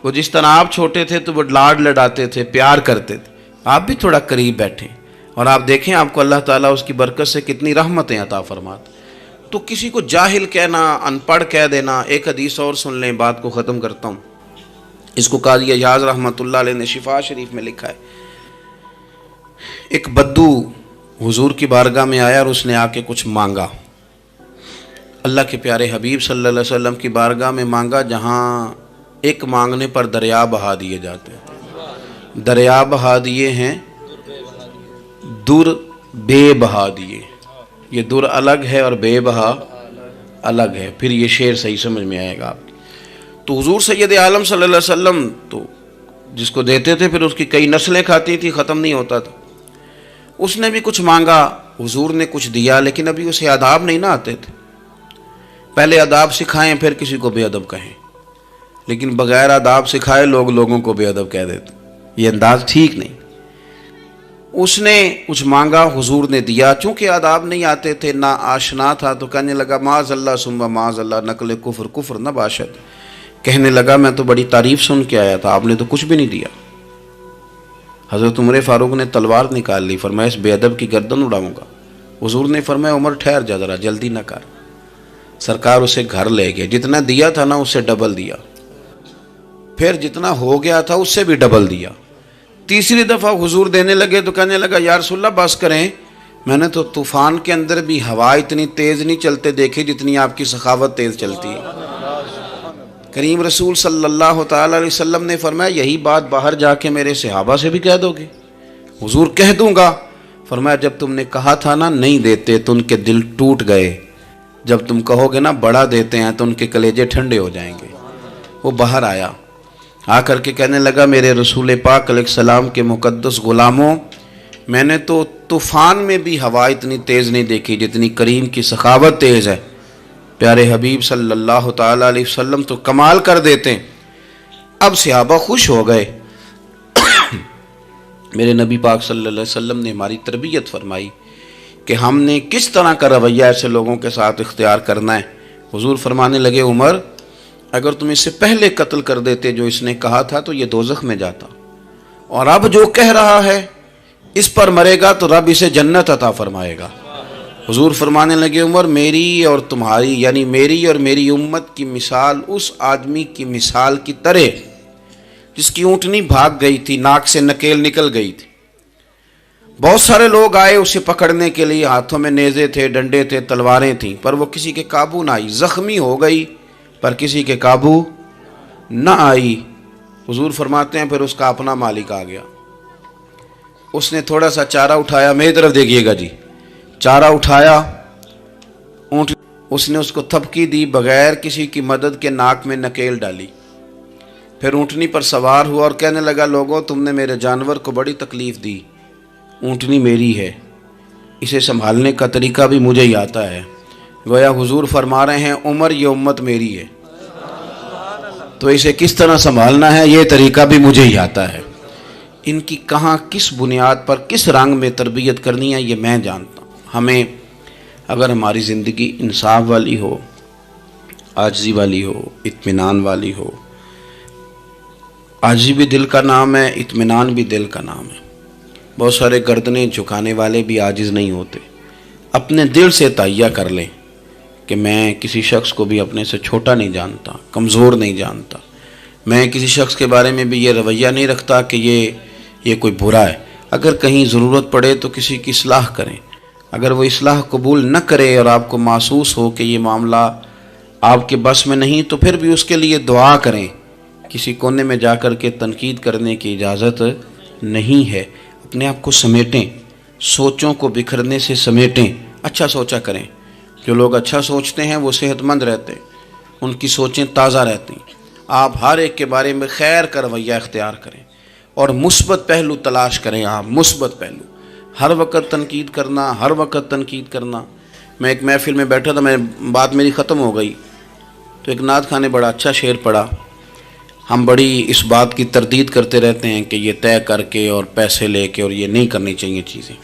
S1: وہ جس طرح آپ چھوٹے تھے تو وہ لاڈ لڑاتے تھے، پیار کرتے تھے، آپ بھی تھوڑا قریب بیٹھیں اور آپ دیکھیں آپ کو اللہ تعالیٰ اس کی برکت سے کتنی رحمتیں عطا فرماتے. تو کسی کو جاہل کہنا، ان پڑھ کہہ دینا. ایک حدیث اور سن لیں، بات کو ختم کرتا ہوں. اس کو قاضی ایاز رحمۃ اللہ علیہ نے شفا شریف میں لکھا ہے. ایک بدو حضور کی بارگاہ میں آیا اور اس نے آ کے کچھ مانگا. اللہ کے پیارے حبیب صلی اللہ علیہ وسلم کی بارگاہ میں مانگا جہاں ایک مانگنے پر دریا بہا دیے جاتے ہیں. دریا بہا دیے ہیں، در بے بہا دیے. یہ در الگ ہے اور بے بہا الگ ہے. پھر یہ شعر صحیح سمجھ میں آئے گا آپ. تو حضور سید عالم صلی اللہ علیہ وسلم تو جس کو دیتے تھے پھر اس کی کئی نسلیں کھاتی تھی، ختم نہیں ہوتا تھا. اس نے بھی کچھ مانگا، حضور نے کچھ دیا، لیکن ابھی اسے آداب نہیں نہ آتے تھے. پہلے آداب سکھائیں پھر کسی کو بے ادب کہیں، لیکن بغیر آداب سکھائے لوگ لوگوں کو بے ادب کہہ دیتے. یہ انداز ٹھیک نہیں. اس نے کچھ مانگا، حضور نے دیا. چونکہ آداب نہیں آتے تھے، نہ آشنا تھا، تو کہنے لگا معاذ اللہ ثم معاذ اللہ نقل کفر کفر نہ باشد. کہنے لگا میں تو بڑی تعریف سن کے آیا تھا، آپ نے تو کچھ بھی نہیں دیا. حضرت عمر فاروق نے تلوار نکال لی، فرمایا اس بے ادب کی گردن اڑاؤں گا. حضور نے فرمایا عمر ٹھہر جا ذرا، جلدی نہ کر. سرکار اسے گھر لے گئے. جتنا دیا تھا نا اس سے ڈبل دیا، پھر جتنا ہو گیا تھا اس سے بھی ڈبل دیا. تیسری دفعہ حضور دینے لگے تو کہنے لگا یا رسول اللہ بس کریں، میں نے تو طوفان کے اندر بھی ہوا اتنی تیز نہیں چلتے دیکھے جتنی آپ کی سخاوت تیز چلتی ہے. کریم رسول صلی اللہ تعالی علیہ وسلم نے فرمایا یہی بات باہر جا کے میرے صحابہ سے بھی کہہ دو گے؟ حضور کہہ دوں گا. فرمایا جب تم نے کہا تھا نا نہیں دیتے تو ان کے دل ٹوٹ گئے، جب تم کہو گے نا بڑا دیتے ہیں تو ان کے کلیجے ٹھنڈے ہو جائیں گے. وہ باہر آیا، آ کر کے کہنے لگا میرے رسول پاک علیہ السلام کے مقدس غلاموں، میں نے تو طوفان میں بھی ہوا اتنی تیز نہیں دیکھی جتنی کریم کی سخاوت تیز ہے. پیارے حبیب صلی اللہ تعالیٰ علیہ وسلم تو کمال کر دیتے ہیں. اب صحابہ خوش ہو گئے. میرے نبی پاک صلی اللہ علیہ وسلم نے ہماری تربیت فرمائی کہ ہم نے کس طرح کا رویہ ایسے لوگوں کے ساتھ اختیار کرنا ہے. حضور فرمانے لگے عمر اگر تم اس سے پہلے قتل کر دیتے جو اس نے کہا تھا تو یہ دوزخ میں جاتا، اور اب جو کہہ رہا ہے اس پر مرے گا تو رب اسے جنت عطا فرمائے گا. حضور فرمانے لگے عمر میری اور تمہاری یعنی میری اور میری امت کی مثال اس آدمی کی مثال کی طرح جس کی اونٹنی بھاگ گئی تھی، ناک سے نکیل نکل گئی تھی. بہت سارے لوگ آئے اسے پکڑنے کے لیے، ہاتھوں میں نیزے تھے، ڈنڈے تھے، تلواریں تھیں، پر وہ کسی کے قابو نہ آئی. زخمی ہو گئی پر کسی کے قابو نہ آئی. حضور فرماتے ہیں پھر اس کا اپنا مالک آ گیا. اس نے تھوڑا سا چارہ اٹھایا، میری طرف دیکھیے گا جی، چارہ اٹھایا، اونٹ اس نے اس کو تھپکی دی، بغیر کسی کی مدد کے ناک میں نکیل ڈالی. پھر اونٹنی پر سوار ہوا اور کہنے لگا لوگوں تم نے میرے جانور کو بڑی تکلیف دی، اونٹنی میری ہے، اسے سنبھالنے کا طریقہ بھی مجھے ہی آتا ہے. گویا حضور فرما رہے ہیں عمر یہ امت میری ہے تو اسے کس طرح سنبھالنا ہے یہ طریقہ بھی مجھے ہی آتا ہے. ان کی کہاں کس بنیاد پر کس رنگ میں تربیت کرنی ہے یہ میں جانتا ہوں. ہمیں اگر ہماری زندگی انصاف والی ہو، عاجزی والی ہو، اطمینان والی ہو، عاجزی بھی دل کا نام ہے، اطمینان بھی دل کا نام ہے. بہت سارے گردنیں جھکانے والے بھی عاجز نہیں ہوتے. اپنے دل سے تہیہ کر لیں کہ میں کسی شخص کو بھی اپنے سے چھوٹا نہیں جانتا، کمزور نہیں جانتا. میں کسی شخص کے بارے میں بھی یہ رویہ نہیں رکھتا کہ یہ کوئی برا ہے. اگر کہیں ضرورت پڑے تو کسی کی اصلاح کریں. اگر وہ اصلاح قبول نہ کرے اور آپ کو محسوس ہو کہ یہ معاملہ آپ کے بس میں نہیں تو پھر بھی اس کے لیے دعا کریں. کسی کونے میں جا کر کے تنقید کرنے کی اجازت نہیں ہے. اپنے آپ کو سمیٹیں، سوچوں کو بکھرنے سے سمیٹیں، اچھا سوچا کریں. جو لوگ اچھا سوچتے ہیں وہ صحت مند رہتے ہیں، ان کی سوچیں تازہ رہتی ہیں. آپ ہر ایک کے بارے میں خیر کا رویہ اختیار کریں اور مثبت پہلو تلاش کریں. آپ مثبت پہلو، ہر وقت تنقید کرنا، ہر وقت تنقید کرنا. میں ایک محفل میں بیٹھا تھا، بات میری ختم ہو گئی تو ایک نعت خواں نے بڑا اچھا شعر پڑھا. ہم بڑی اس بات کی تردید کرتے رہتے ہیں کہ یہ طے کر کے اور پیسے لے کے اور یہ نہیں کرنی چاہیے چیزیں،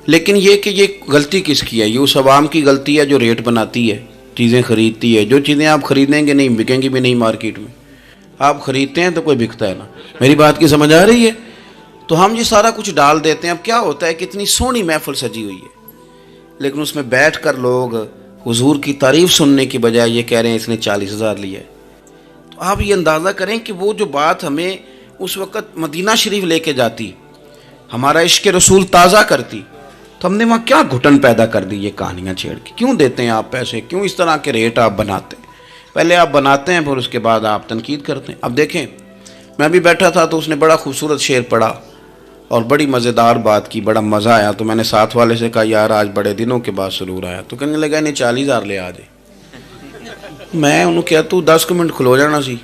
S1: لیکن یہ کہ یہ غلطی کس کی ہے؟ یہ اس عوام کی غلطی ہے جو ریٹ بناتی ہے، چیزیں خریدتی ہے. جو چیزیں آپ خریدیں گے نہیں بکیں گی بھی نہیں مارکیٹ میں. آپ خریدتے ہیں تو کوئی بکتا ہے نا. میری بات کی سمجھ آ رہی ہے؟ تو ہم یہ سارا کچھ ڈال دیتے ہیں. اب کیا ہوتا ہے کہ اتنی سونی محفل سجی ہوئی ہے لیکن اس میں بیٹھ کر لوگ حضور کی تعریف سننے کی بجائے یہ کہہ رہے ہیں اس نے 40,000 لیا ہے. تو آپ یہ اندازہ کریں کہ وہ جو بات ہمیں اس وقت مدینہ شریف لے کے جاتی، ہمارا عشق رسول تازہ کرتی، تو ہم نے وہاں کیا گھٹن پیدا کر دی یہ کہانیاں چھیڑ کے. کیوں دیتے ہیں آپ پیسے؟ کیوں اس طرح کے ریٹ آپ بناتے ہیں؟ پہلے آپ بناتے ہیں پھر اس کے بعد آپ تنقید کرتے ہیں. اب دیکھیں میں بھی بیٹھا تھا تو اس نے بڑا خوبصورت شعر پڑھا اور بڑی مزیدار بات کی، بڑا مزہ آیا. تو میں نے ساتھ والے سے کہا یار آج بڑے دنوں کے بعد سرور آیا. تو کہنے لگا انہیں 40,000 لے آ جائے. میں انہوں کیا تو 10 منٹ کھلو جانا سی،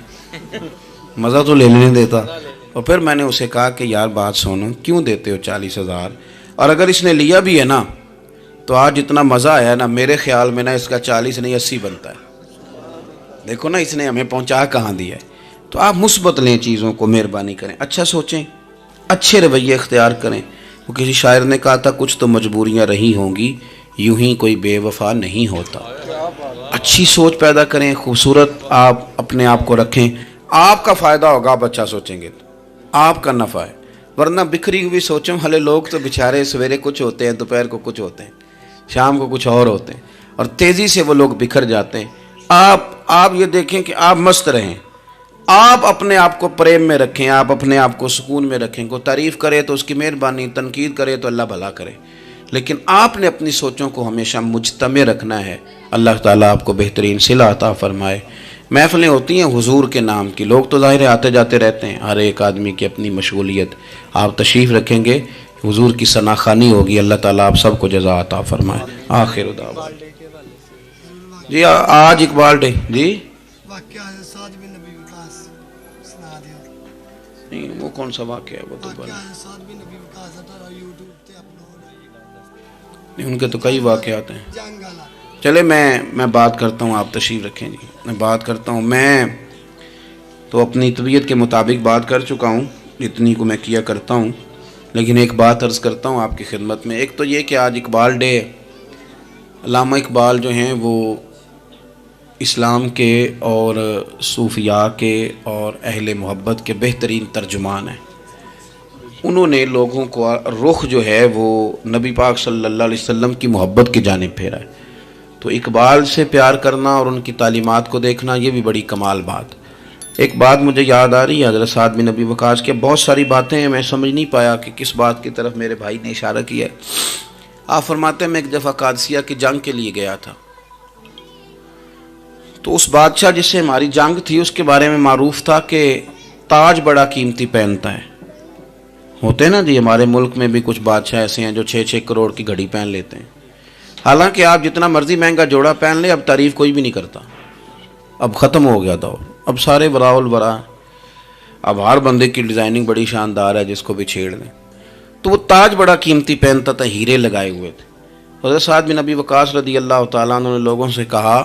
S1: مزہ تو لے لینے دیتا. اور پھر میں نے اسے کہا کہ یار بات سنو، کیوں دیتے ہو 40,000؟ اور اگر اس نے لیا بھی ہے نا تو آج جتنا مزہ آیا نا میرے خیال میں نا اس کا 40 نہیں 80 بنتا ہے. دیکھو نا اس نے ہمیں پہنچا کہاں دیا ہے. تو آپ مثبت لیں چیزوں کو، مہربانی کریں، اچھا سوچیں، اچھے رویے اختیار کریں. وہ کسی شاعر نے کہا تھا کچھ تو مجبوریاں رہی ہوں گی، یوں ہی کوئی بے وفا نہیں ہوتا. اچھی سوچ پیدا کریں، خوبصورت آپ اپنے آپ کو رکھیں. آپ کا فائدہ ہوگا آپ اچھا سوچیں گے تو آپ کا نفع ہے. ورنہ بکھری ہوئی سوچوں والے لوگ تو بیچارے سویرے کچھ ہوتے ہیں، دوپہر کو کچھ ہوتے ہیں، شام کو کچھ اور ہوتے ہیں، اور تیزی سے وہ لوگ بکھر جاتے ہیں. آپ یہ دیکھیں کہ آپ مست رہیں، آپ اپنے آپ کو پریم میں رکھیں، آپ اپنے آپ کو سکون میں رکھیں. کوئی تعریف کرے تو اس کی مہربانی، تنقید کرے تو اللہ بھلا کرے، لیکن آپ نے اپنی سوچوں کو ہمیشہ مجتمع رکھنا ہے. اللہ تعالیٰ آپ کو بہترین صلہ عطا فرمائے. محفلیں ہوتی ہیں حضور کے نام کی، لوگ تو ظاہر آتے جاتے رہتے ہیں، ہر ایک آدمی کی اپنی مشغولیت. آپ تشریف رکھیں گے حضور کی ثنا خوانی ہوگی. اللہ تعالیٰ آپ سب کو جزا عطا فرمائے. آخر دعوانا جی آج اقبال ڈے جی نہیں، وہ کون سا واقعہ ہے؟ وہ تو نہیں، ان کے تو کئی واقعات ہیں. چلے میں بات کرتا ہوں، آپ تشریف رکھیں جی. میں بات کرتا ہوں. میں تو اپنی طبیعت کے مطابق بات کر چکا ہوں جتنی کو میں کیا کرتا ہوں، لیکن ایک بات عرض کرتا ہوں آپ کی خدمت میں. ایک تو یہ کہ آج اقبال ڈے. علامہ اقبال جو ہیں وہ اسلام کے اور صوفیاء کے اور اہل محبت کے بہترین ترجمان ہیں. انہوں نے لوگوں کو رخ جو ہے وہ نبی پاک صلی اللہ علیہ وسلم کی محبت کی جانب پھیرا ہے. تو اقبال سے پیار کرنا اور ان کی تعلیمات کو دیکھنا یہ بھی بڑی کمال بات. ایک بات مجھے یاد آ رہی ہے حضرت سعد بن ابی وقاص کے. بہت ساری باتیں ہیں، میں سمجھ نہیں پایا کہ کس بات کی طرف میرے بھائی نے اشارہ کیا ہے. آپ فرماتے ہیں میں ایک دفعہ قادسیہ کی جنگ کے لیے گیا تھا، تو اس بادشاہ جس سے ہماری جنگ تھی اس کے بارے میں معروف تھا کہ تاج بڑا قیمتی پہنتا ہے. ہوتے ہیں نا جی، ہمارے ملک میں بھی کچھ بادشاہ ایسے ہیں جو 6-6 کروڑ کی گھڑی پہن لیتے ہیں. حالانکہ آپ جتنا مرضی مہنگا جوڑا پہن لیں اب تعریف کوئی بھی نہیں کرتا. اب ختم ہو گیا دور، اب سارے وراء الورا. اب ہر بندے کی ڈیزائننگ بڑی شاندار ہے، جس کو بھی چھیڑ دیں. تو وہ تاج بڑا قیمتی پہنتا تھا، ہیرے لگائے ہوئے تھے. حضرت سعد بن ابی وقاص رضی اللہ تعالیٰ عنہ نے لوگوں سے کہا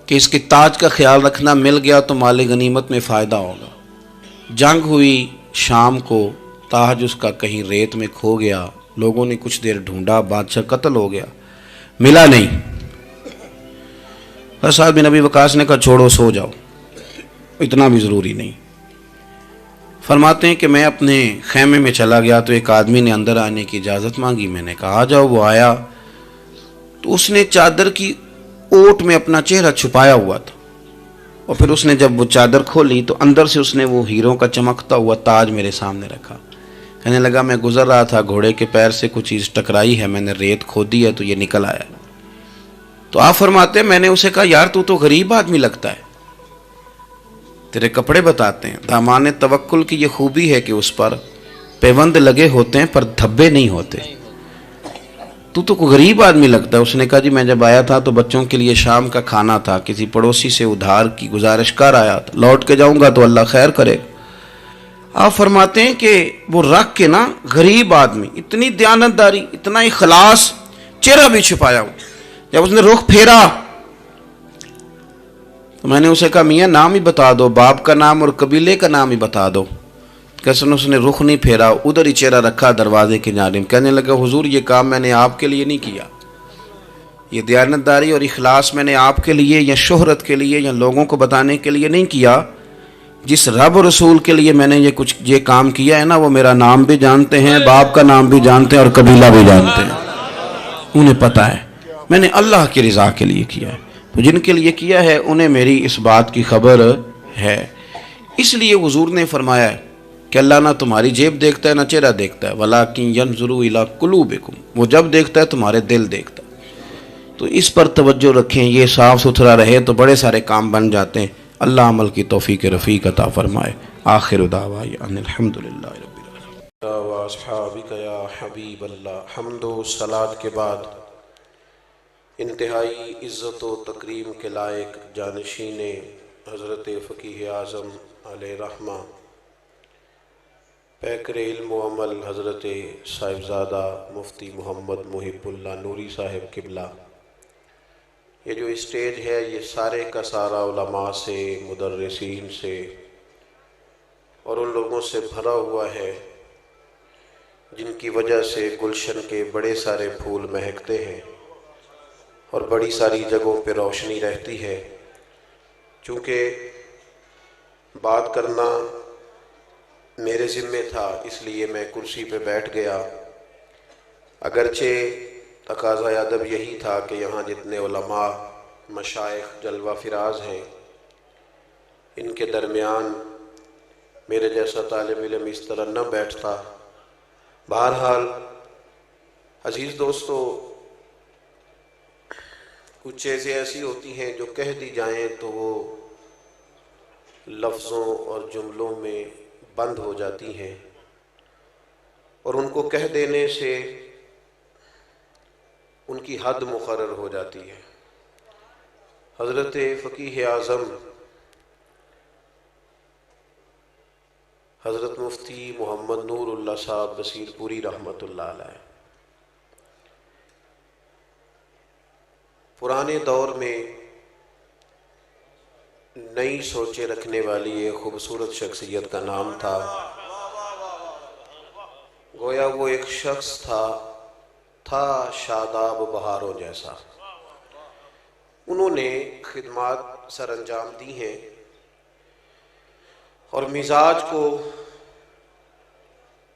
S1: کہ اس کے تاج کا خیال رکھنا، مل گیا تو مال غنیمت میں فائدہ ہوگا. جنگ ہوئی شام کو، تاج اس کا کہیں ریت میں کھو گیا. لوگوں نے کچھ دیر ڈھونڈا، بادشاہ قتل ہو گیا، ملا نہیں. حضرت سعد بن ابی وقاص نے کہا چھوڑو سو جاؤ، اتنا بھی ضروری نہیں. فرماتے ہیں کہ میں اپنے خیمے میں چلا گیا تو ایک آدمی نے اندر آنے کی اجازت مانگی. میں نے کہا آ جاؤ. وہ آیا تو اس نے چادر کی اوٹ میں اپنا چہرہ چھپایا ہوا تھا، اور پھر اس نے جب وہ چادر کھولی تو اندر سے اس نے وہ ہیروں کا چمکتا ہوا تاج میرے سامنے رکھا. کہنے لگا میں گزر رہا تھا، گھوڑے کے پیر سے کچھ چیز ٹکرائی ہے، میں نے ریت کھودی ہے تو یہ نکل آیا. تو آپ فرماتے ہیں میں نے اسے کہا یار تو غریب آدمی لگتا ہے، تیرے کپڑے بتاتے ہیں. دامان توکل کی یہ خوبی ہے کہ اس پر پیوند لگے ہوتے ہیں پر دھبے نہیں ہوتے. تو غریب آدمی لگتا ہے. اس نے کہا جی میں جب آیا تھا تو بچوں کے لیے شام کا کھانا تھا، کسی پڑوسی سے ادھار کی گزارش کر آیا تھا، لوٹ کے جاؤں گا تو اللہ خیر کرے. آپ فرماتے ہیں کہ وہ رکھ کے نا غریب آدمی، اتنی دیانتداری، اتنا اخلاص، چہرہ بھی چھپایا ہوا. جب اس نے رخ پھیرا تو میں نے اسے کہا میاں نام ہی بتا دو، باپ کا نام اور قبیلے کا نام ہی بتا دو. کیسے اس نے رخ نہیں پھیرا، ادھر ہی چہرہ رکھا دروازے کی جانب. کہنے لگا حضور یہ کام میں نے آپ کے لیے نہیں کیا، یہ دیانتداری اور اخلاص میں نے آپ کے لیے یا شہرت کے لیے یا لوگوں کو بتانے کے لیے نہیں کیا. جس رب و رسول کے لیے میں نے یہ کام کیا ہے نا، وہ میرا نام بھی جانتے ہیں، باپ کا نام بھی جانتے ہیں اور قبیلہ بھی جانتے ہیں. انہیں پتہ ہے میں نے اللہ کی رضا کے لیے کیا ہے. تو جن کے لیے کیا ہے انہیں میری اس بات کی خبر ہے. اس لیے حضور نے فرمایا ہے کہ اللہ نہ تمہاری جیب دیکھتا ہے نہ چہرہ دیکھتا ہے، وَلَٰكِن يَنْظُرُ إِلَىٰ قُلُوبِكُمْ، وہ جب دیکھتا ہے تمہارے دل دیکھتا ہے. تو اس پر توجہ رکھیں، یہ صاف ستھرا رہے تو بڑے سارے کام بن جاتے ہیں. اللہ عمل کی توفیق رفیق عطا فرمائے۔ آخر دعوانا ان الحمدللہ رب العالمین۔ و اصحابک یا حبیب اللہ۔ حمد و صلاۃ کے بعد انتہائی عزت و تکریم کے لائق جانشین حضرت فقیہ اعظم علیہ رحمہ پیکر علم و عمل حضرت صاحبزادہ مفتی محمد محب اللہ نوری صاحب قبلہ، یہ جو اسٹیج ہے یہ سارے کا سارا علماء سے، مدرسین سے اور ان لوگوں سے بھرا ہوا ہے جن کی وجہ سے گلشن کے بڑے سارے پھول مہکتے ہیں اور بڑی ساری جگہوں پہ روشنی رہتی ہے۔ چونکہ بات کرنا میرے ذمے تھا اس لیے میں کرسی پہ بیٹھ گیا، اگرچہ تقاضۂ ادب یہی تھا کہ یہاں جتنے علماء مشائخ جلوہ فراز ہیں ان کے درمیان میرے جیسا طالب علم اس طرح نہ بیٹھتا۔ بہرحال عزیز دوستو، کچھ چیزیں ایسی ہوتی ہیں جو کہہ دی جائیں تو وہ لفظوں اور جملوں میں بند ہو جاتی ہیں، اور ان کو کہہ دینے سے ان کی حد مقرر ہو جاتی ہے۔ حضرت فقیہ اعظم حضرت مفتی محمد نور اللہ صاحب بصیر پوری رحمۃ اللہ علیہ پرانے دور میں نئی سوچیں رکھنے والی ایک خوبصورت شخصیت کا نام تھا۔ گویا وہ ایک شخص تھا شاداب بہاروں جیسا۔ انہوں نے خدمات سر انجام دی ہیں اور مزاج کو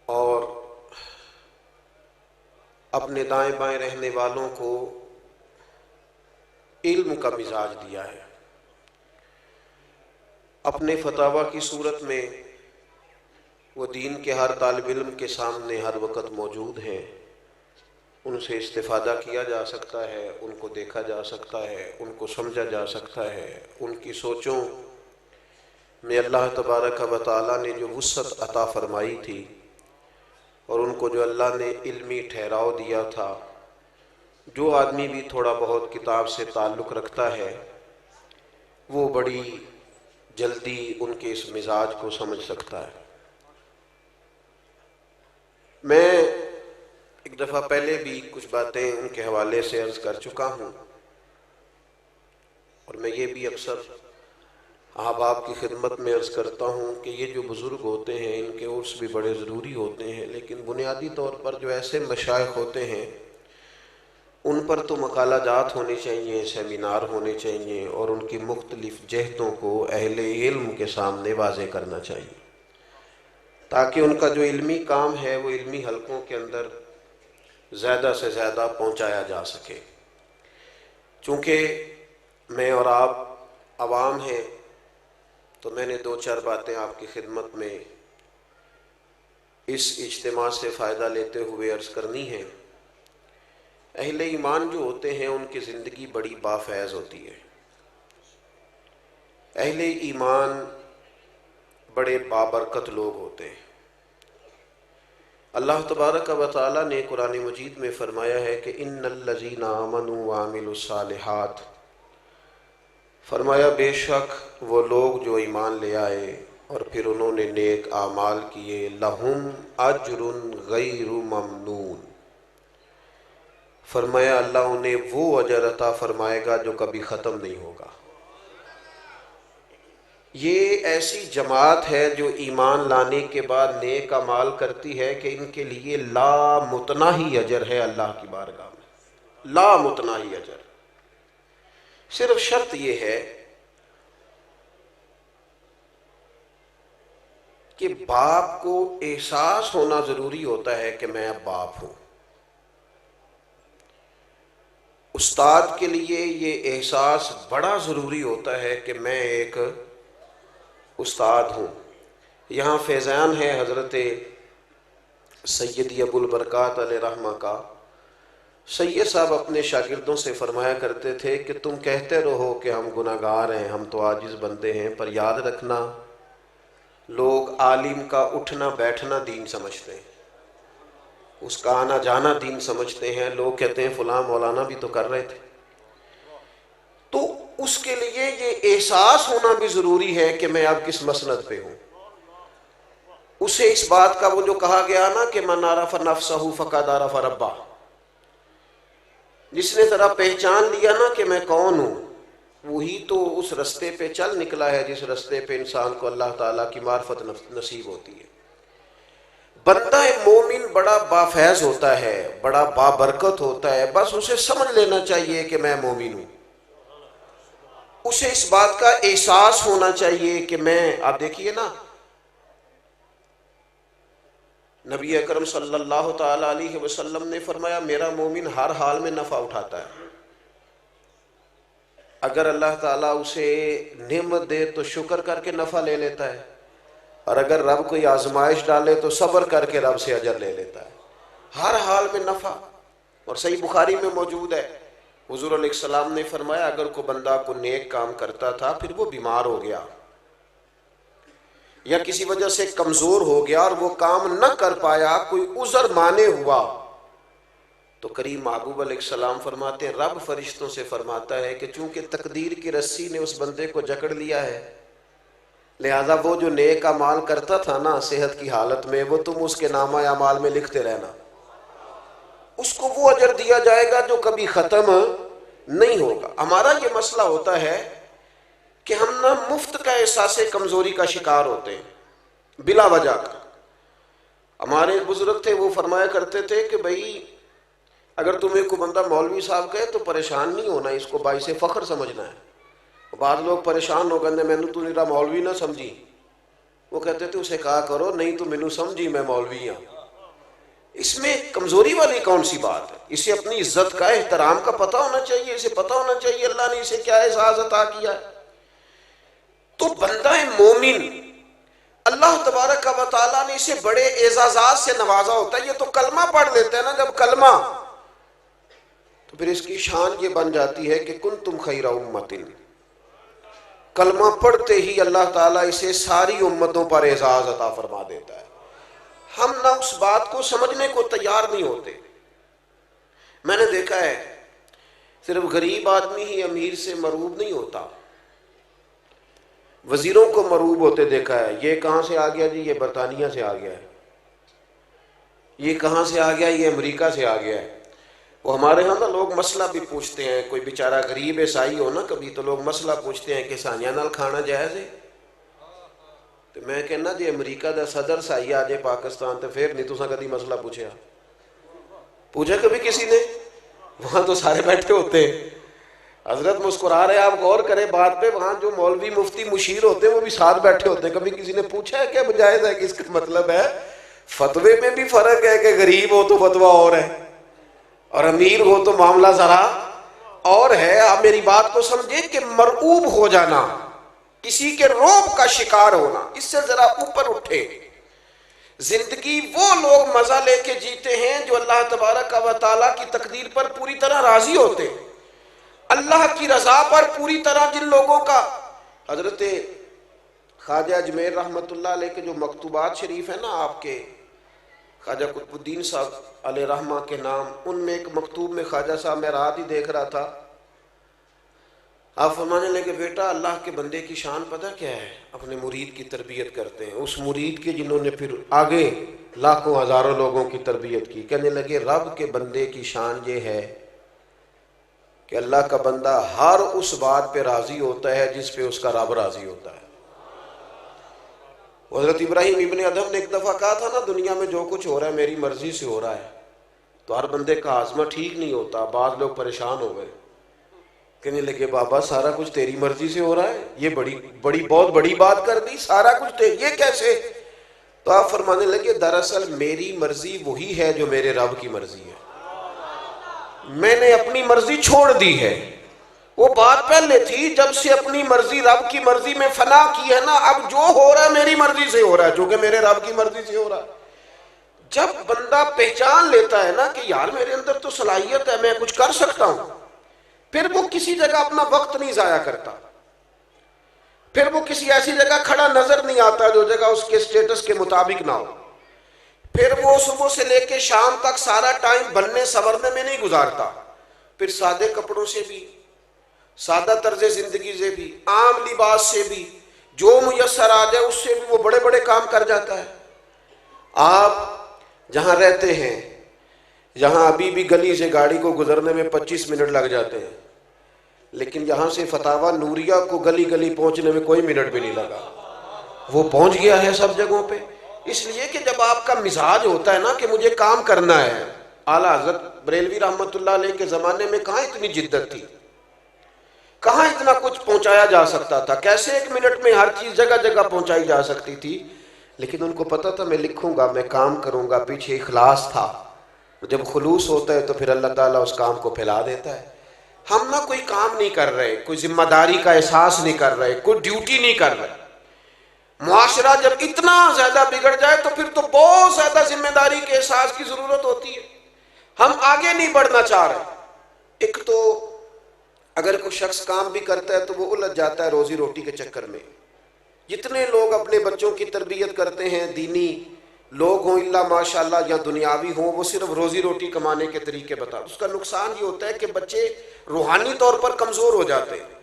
S1: اور اپنے دائیں بائیں رہنے والوں کو علم کا مزاج دیا ہے۔ اپنے فتاویٰ کی صورت میں وہ دین کے ہر طالب علم کے سامنے ہر وقت موجود ہیں، ان سے استفادہ کیا جا سکتا ہے، ان کو دیکھا جا سکتا ہے، ان کو سمجھا جا سکتا ہے۔ ان کی سوچوں میں اللہ تبارک و تعالیٰ نے جو وسعت عطا فرمائی تھی اور ان کو جو اللہ نے علمی ٹھہراؤ دیا تھا، جو آدمی بھی تھوڑا بہت کتاب سے تعلق رکھتا ہے وہ بڑی جلدی ان کے اس مزاج کو سمجھ سکتا ہے۔ میں ایک دفعہ پہلے بھی کچھ باتیں ان کے حوالے سے عرض کر چکا ہوں، اور میں یہ بھی اکثر احباب کی خدمت میں عرض کرتا ہوں کہ یہ جو بزرگ ہوتے ہیں ان کے عرس بھی بڑے ضروری ہوتے ہیں، لیکن بنیادی طور پر جو ایسے مشائخ ہوتے ہیں ان پر تو مقالہ جات ہونی چاہیے، سیمینار ہونے چاہیے، اور ان کی مختلف جہتوں کو اہل علم کے سامنے واضح کرنا چاہیے تاکہ ان کا جو علمی کام ہے وہ علمی حلقوں کے اندر زیادہ سے زیادہ پہنچایا جا سکے۔ چونکہ میں اور آپ عوام ہیں تو میں نے دو چار باتیں آپ کی خدمت میں اس اجتماع سے فائدہ لیتے ہوئے عرض کرنی ہے۔ اہل ایمان جو ہوتے ہیں ان کی زندگی بڑی بافیض ہوتی ہے۔ اہل ایمان بڑے بابرکت لوگ ہوتے ہیں۔ اللہ تبارک و تعالیٰ نے قرآن مجید میں فرمایا ہے کہ ان الذین آمنوا وعملوا الصالحات، فرمایا بے شک وہ لوگ جو ایمان لے آئے اور پھر انہوں نے نیک اعمال کیے، لہم اجر غیر ممنون، فرمایا اللہ انہیں وہ اجر عطا فرمائے گا جو کبھی ختم نہیں ہوگا۔ یہ ایسی جماعت ہے جو ایمان لانے کے بعد نیک اعمال کرتی ہے کہ ان کے لیے لا متناہی اجر ہے اللہ کی بارگاہ میں، لا متناہی اجر۔ صرف شرط یہ ہے کہ باپ کو احساس ہونا ضروری ہوتا ہے کہ میں اب باپ ہوں۔ استاد کے لیے یہ احساس بڑا ضروری ہوتا ہے کہ میں ایک استاد ہوں۔ یہاں فیضان ہے حضرت سیدی ابو البرکات علیہ رحمہ کا،
S2: سید صاحب اپنے شاگردوں سے فرمایا کرتے تھے کہ تم کہتے رہو کہ ہم گناہگار ہیں، ہم تو عاجز بندے ہیں، پر یاد رکھنا لوگ عالم کا اٹھنا بیٹھنا دین سمجھتے ہیں، اس کا آنا جانا دین سمجھتے ہیں۔ لوگ کہتے ہیں فلاں مولانا بھی تو کر رہے تھے، تو اس کے لیے یہ احساس ہونا بھی ضروری ہے کہ میں اب کس مسند پہ ہوں۔ اسے اس بات کا وہ جو کہا گیا نا کہ من عرف نفسہ فقد عرف ربہ، جس نے ذرا پہچان لیا نا کہ میں کون ہوں، وہی تو اس رستے پہ چل نکلا ہے جس رستے پہ انسان کو اللہ تعالیٰ کی معرفت نصیب ہوتی ہے۔ بندہ مومن بڑا بافیض ہوتا ہے، بڑا بابرکت ہوتا ہے، بس اسے سمجھ لینا چاہیے کہ میں مومن ہوں۔ اسے اس بات کا احساس ہونا چاہیے کہ میں، آپ دیکھیے نا نبی اکرم صلی اللہ تعالی علیہ وسلم نے فرمایا میرا مومن ہر حال میں نفع اٹھاتا ہے، اگر اللہ تعالیٰ اسے نعمت دے تو شکر کر کے نفع لے لیتا ہے، اور اگر رب کوئی آزمائش ڈالے تو صبر کر کے رب سے اجر لے لیتا ہے، ہر حال میں نفع۔ اور صحیح بخاری میں موجود ہے، حضور علیہ السلام نے فرمایا اگر کوئی بندہ کو نیک کام کرتا تھا پھر وہ بیمار ہو گیا یا کسی وجہ سے کمزور ہو گیا اور وہ کام نہ کر پایا، کوئی عذر مانے ہوا، تو کریم محبوب علیہ السلام فرماتے ہیں رب فرشتوں سے فرماتا ہے کہ چونکہ تقدیر کی رسی نے اس بندے کو جکڑ لیا ہے، لہذا وہ جو نیک اعمال کرتا تھا نا صحت کی حالت میں، وہ تم اس کے نامہ اعمال میں لکھتے رہنا، اس کو وہ اجر دیا جائے گا جو کبھی ختم نہیں ہوگا۔ ہمارا یہ مسئلہ ہوتا ہے کہ ہم نہ مفت کا احساس کمزوری کا شکار ہوتے ہیں بلا وجہ کا۔ ہمارے بزرگ تھے وہ فرمایا کرتے تھے کہ بھائی اگر تمہیں کوئی بندہ مولوی صاحب کہے تو پریشان نہیں ہونا، اس کو باعث فخر سمجھنا ہے۔ بعض لوگ پریشان ہو گئے میں نے تو میرا مولوی نہ سمجھی، وہ کہتے تھے اسے کہا کرو نہیں تو مینوں سمجھی میں مولوی ہوں۔ اس میں کمزوری والی کون سی بات ہے؟ اسے اپنی عزت کا احترام کا پتہ ہونا چاہیے، اسے پتہ ہونا چاہیے اللہ نے اسے کیا اعزاز عطا کیا ہے۔ تو بندہ مومن اللہ تبارک و تعالیٰ نے اسے بڑے اعزازات سے نوازا ہوتا ہے۔ یہ تو کلمہ پڑھ لیتے ہیں نا جب کلمہ، تو پھر اس کی شان یہ بن جاتی ہے کہ کنتم خیر امت، کلمہ پڑھتے ہی اللہ تعالیٰ اسے ساری امتوں پر اعزاز عطا فرما دیتا ہے۔ ہم نہ اس بات کو سمجھنے کو تیار نہیں ہوتے۔ میں نے دیکھا ہے صرف غریب آدمی ہی امیر سے مرعوب نہیں ہوتا، وزیروں کو مرعوب ہوتے دیکھا ہے۔ یہ کہاں سے آ گیا جی؟ یہ برطانیہ سے آ گیا ہے۔ یہ کہاں سے آ گیا؟ یہ امریکہ سے آ گیا ہے۔ وہ ہمارے ہاں نا لوگ مسئلہ بھی پوچھتے ہیں، کوئی بیچارہ غریب عیسائی ہو نا کبھی تو لوگ مسئلہ پوچھتے ہیں کہ سانیہ نال کھانا جائز ہے؟ تو میں کہنا جی امریکہ دا صدر سائی آ جائے پاکستان تو پھر نہیں تساں کدی مسئلہ پوچھا کبھی کسی نے؟ وہاں تو سارے بیٹھے ہوتے ہیں، حضرت مسکرا رہے، آپ غور کریں بات پہ، وہاں جو مولوی مفتی مشیر ہوتے ہیں وہ بھی ساتھ بیٹھے ہوتے ہیں۔ کبھی کسی نے پوچھا ہے کیا جائز ہے؟ کہ اس کا مطلب ہے فتوے میں بھی فرق ہے کہ غریب ہو تو فتویٰ اور ہے اور امیر ہو تو معاملہ ذرا اور ہے۔ آپ میری بات کو سمجھیں کہ مرعوب ہو جانا، کسی کے رعب کا شکار ہونا، اس سے ذرا اوپر اٹھے۔ زندگی وہ لوگ مزہ لے کے جیتے ہیں جو اللہ تبارک و تعالیٰ کی تقدیر پر پوری طرح راضی ہوتے ہیں، اللہ کی رضا پر پوری طرح جن لوگوں کا حضرت خواجہ اجمیر رحمۃ اللہ علیہ کے جو مکتوبات شریف ہیں نا آپ کے خواجہ قطب الدین صاحب علیہ رحمہ کے نام، ان میں ایک مکتوب میں خواجہ صاحب میں رات ہی دیکھ رہا تھا، آپ فرمانے لگے بیٹا اللہ کے بندے کی شان پتہ کیا ہے؟ اپنے مرید کی تربیت کرتے ہیں، اس مرید کے جنہوں نے پھر آگے لاکھوں ہزاروں لوگوں کی تربیت کی۔ کہنے لگے رب کے بندے کی شان یہ ہے کہ اللہ کا بندہ ہر اس بات پہ راضی ہوتا ہے جس پہ اس کا رب راضی ہوتا ہے۔ حضرت ابراہیم ابن ادہم نے ایک دفعہ کہا تھا نا دنیا میں جو کچھ ہو رہا ہے میری مرضی سے ہو رہا ہے، تو ہر بندے کا ہاضمہ ٹھیک نہیں ہوتا، بعض لوگ پریشان ہو گئے، کہنے لگے بابا سارا کچھ تیری مرضی سے ہو رہا ہے؟ یہ بہت بڑی بات کر دی، سارا کچھ یہ کیسے؟ تو آپ فرمانے لگے دراصل میری مرضی وہی ہے جو میرے رب کی مرضی ہے، میں نے اپنی مرضی چھوڑ دی ہے۔ وہ بات پہلے تھی جب سے اپنی مرضی رب کی مرضی میں فنا کی ہے نا، اب جو ہو رہا ہے میری مرضی سے ہو رہا ہے چونکہ میرے رب کی مرضی سے ہو رہا ہے۔ جب بندہ پہچان لیتا ہے نا کہ یار میرے اندر تو صلاحیت ہے، میں کچھ کر سکتا ہوں، پھر وہ کسی جگہ اپنا وقت نہیں ضائع کرتا، پھر وہ کسی ایسی جگہ کھڑا نظر نہیں آتا جو جگہ اس کے سٹیٹس کے مطابق نہ ہو، پھر وہ صبح سے لے کے شام تک سارا ٹائم بننے سنورنے میں نہیں گزارتا، پھر سادے کپڑوں سے بھی، سادہ طرز زندگی سے بھی، عام لباس سے بھی، جو میسر آ جائے اس سے بھی وہ بڑے بڑے کام کر جاتا ہے۔ آپ جہاں رہتے ہیں، جہاں ابھی بھی گلی سے گاڑی کو گزرنے میں 25 منٹ لگ جاتے ہیں، لیکن یہاں سے فتاوی نوریہ کو گلی گلی پہنچنے میں کوئی منٹ بھی نہیں لگا، وہ پہنچ گیا ہے سب جگہوں پہ۔ اس لیے کہ جب آپ کا مزاج ہوتا ہے نا کہ مجھے کام کرنا ہے، اعلیٰ حضرت بریلوی رحمۃ اللہ علیہ کے زمانے میں کہاں اتنی جدت تھی، کہاں اتنا کچھ پہنچایا جا سکتا تھا، کیسے 1 منٹ میں ہر چیز جگہ جگہ پہنچائی جا سکتی تھی، لیکن ان کو پتا تھا میں لکھوں گا، میں کام کروں گا، پیچھے اخلاص تھا۔ جب خلوص ہوتا ہے تو پھر اللہ تعالیٰ اس کام کو پھیلا دیتا ہے۔ ہم نہ کوئی کام نہیں کر رہے، کوئی ذمہ داری کا احساس نہیں کر رہے، کوئی ڈیوٹی نہیں کر رہے۔ معاشرہ جب اتنا زیادہ بگڑ جائے تو پھر تو بہت زیادہ ذمہ داری کے احساس کی ضرورت ہوتی ہے۔ ہم آگے نہیں بڑھنا چاہ رہے۔ ایک تو اگر کوئی شخص کام بھی کرتا ہے تو وہ الجھ جاتا ہے روزی روٹی کے چکر میں۔ جتنے لوگ اپنے بچوں کی تربیت کرتے ہیں، دینی لوگ ہوں الا ماشاءاللہ یا دنیاوی ہوں، وہ صرف روزی روٹی کمانے کے طریقے بتا، اس کا نقصان یہ ہوتا ہے کہ بچے روحانی طور پر کمزور ہو جاتے ہیں،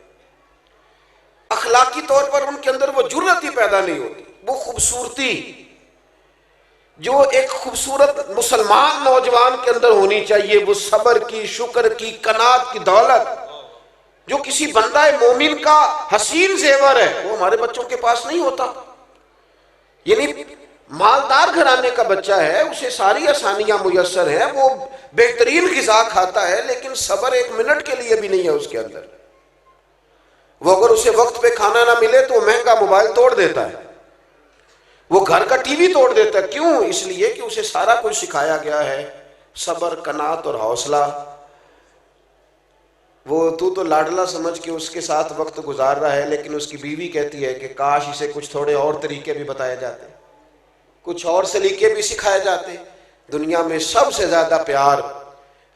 S2: اخلاقی طور پر ان کے اندر وہ جرأت ہی پیدا نہیں ہوتی، وہ خوبصورتی جو ایک خوبصورت مسلمان نوجوان کے اندر ہونی چاہیے، وہ صبر کی، شکر کی، قناعت کی دولت جو کسی بندہ مومن کا حسین زیور ہے، وہ ہمارے بچوں کے پاس نہیں ہوتا۔ یعنی مالدار گھرانے کا بچہ ہے، اسے ساری آسانیاں میسر ہیں، وہ بہترین غذا کھاتا ہے، لیکن صبر 1 منٹ کے لیے بھی نہیں ہے اس کے اندر۔ وہ اگر اسے وقت پہ کھانا نہ ملے تو وہ مہنگا موبائل توڑ دیتا ہے، وہ گھر کا ٹی وی توڑ دیتا ہے۔ کیوں؟ اس لیے کہ اسے سارا کچھ سکھایا گیا ہے، صبر، قناعت اور حوصلہ۔ وہ تو لاڈلا سمجھ کے اس کے ساتھ وقت گزار رہا ہے، لیکن اس کی بیوی کہتی ہے کہ کاش اسے کچھ تھوڑے اور طریقے بھی بتائے جاتے، کچھ اور سلیقے بھی سکھائے جاتے۔ دنیا میں سب سے زیادہ پیار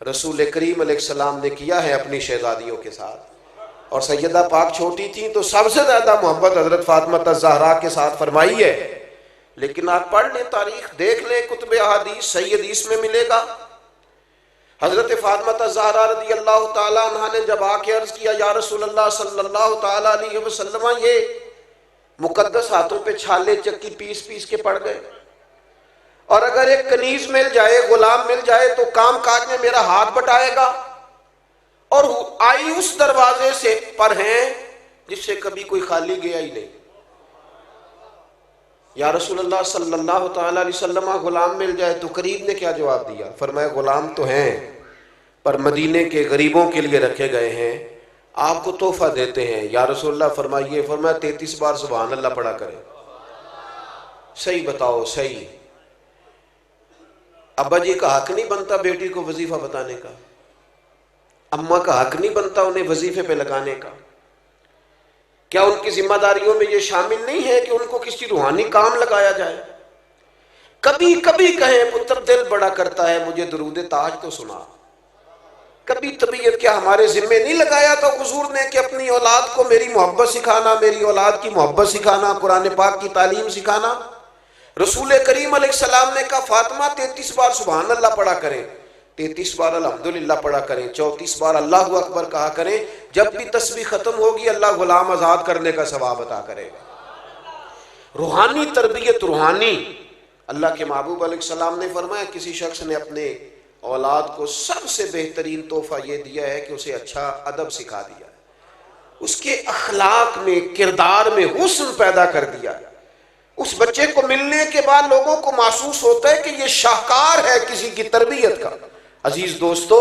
S2: رسول کریم علیہ السلام نے کیا ہے اپنی شہزادیوں کے ساتھ، اور سیدہ پاک چھوٹی تھیں تو سب سے زیادہ محبت حضرت فاطمہ الزہرا کے ساتھ فرمائی ہے۔ لیکن آپ پڑھ لیں تاریخ، دیکھ لیں کتب احادیث، صحیح حدیث میں ملے گا۔ حضرت فاطمہ الزہرا رضی اللہ تعالیٰ عنہ نے جب آ کے عرض کیا یا رسول اللہ صلی اللہ تعالیٰ علیہ وسلم، یہ مقدس ہاتھوں پہ چھالے چکی پیس پیس کے پڑ گئے، اور اگر ایک کنیز مل جائے، غلام مل جائے تو کام کاج میں میرا ہاتھ بٹائے گا، اور آئی اس دروازے سے پر ہیں جس سے کبھی کوئی خالی گیا ہی نہیں۔ یا رسول اللہ صلی اللہ تعالیٰ علیہ وسلم، غلام مل جائے تو؟ قریب نے کیا جواب دیا؟ فرمایا غلام تو ہیں پر مدینے کے غریبوں کے لیے رکھے گئے ہیں، آپ کو تحفہ دیتے ہیں۔ یا رسول اللہ فرمائیے۔ فرمایا 33 بار سبحان اللہ پڑھا کرے۔ صحیح بتاؤ، صحیح ابا جی کا حق نہیں بنتا بیٹی کو وظیفہ بتانے کا، اماں کا حق نہیں بنتا انہیں وظیفے پہ لگانے کا؟ کیا ان کی ذمہ داریوں میں یہ شامل نہیں ہے کہ ان کو کسی روحانی کام لگایا جائے؟ کبھی کبھی کہیں پتر دل بڑا کرتا ہے مجھے درود تاج تو سنا۔ کبھی طبیعت کیا ہمارے ذمے نہیں لگایا تھا حضور نے کہ اپنی اولاد کو میری محبت سکھانا، میری اولاد کی محبت سکھانا، قرآن پاک کی تعلیم سکھانا؟ رسول کریم علیہ السلام نے کہا فاطمہ 33 بار سبحان اللہ پڑھا کریں، 33 بار الحمدللہ پڑھا کریں، 34 بار اللہ اکبر کہا کریں۔ جب بھی تسبیح ختم ہوگی اللہ غلام آزاد کرنے کا ثواب عطا کرے گا۔ روحانی تربیت، روحانی۔ اللہ کے محبوب علیہ السلام نے فرمایا کسی شخص نے اپنے اولاد کو سب سے بہترین تحفہ یہ دیا ہے کہ اسے اچھا ادب سکھا دیا، اس کے اخلاق میں، کردار میں حسن پیدا کر دیا۔ اس بچے کو ملنے کے بعد لوگوں کو محسوس ہوتا ہے کہ یہ شاہکار ہے کسی کی تربیت کا۔ عزیز دوستو،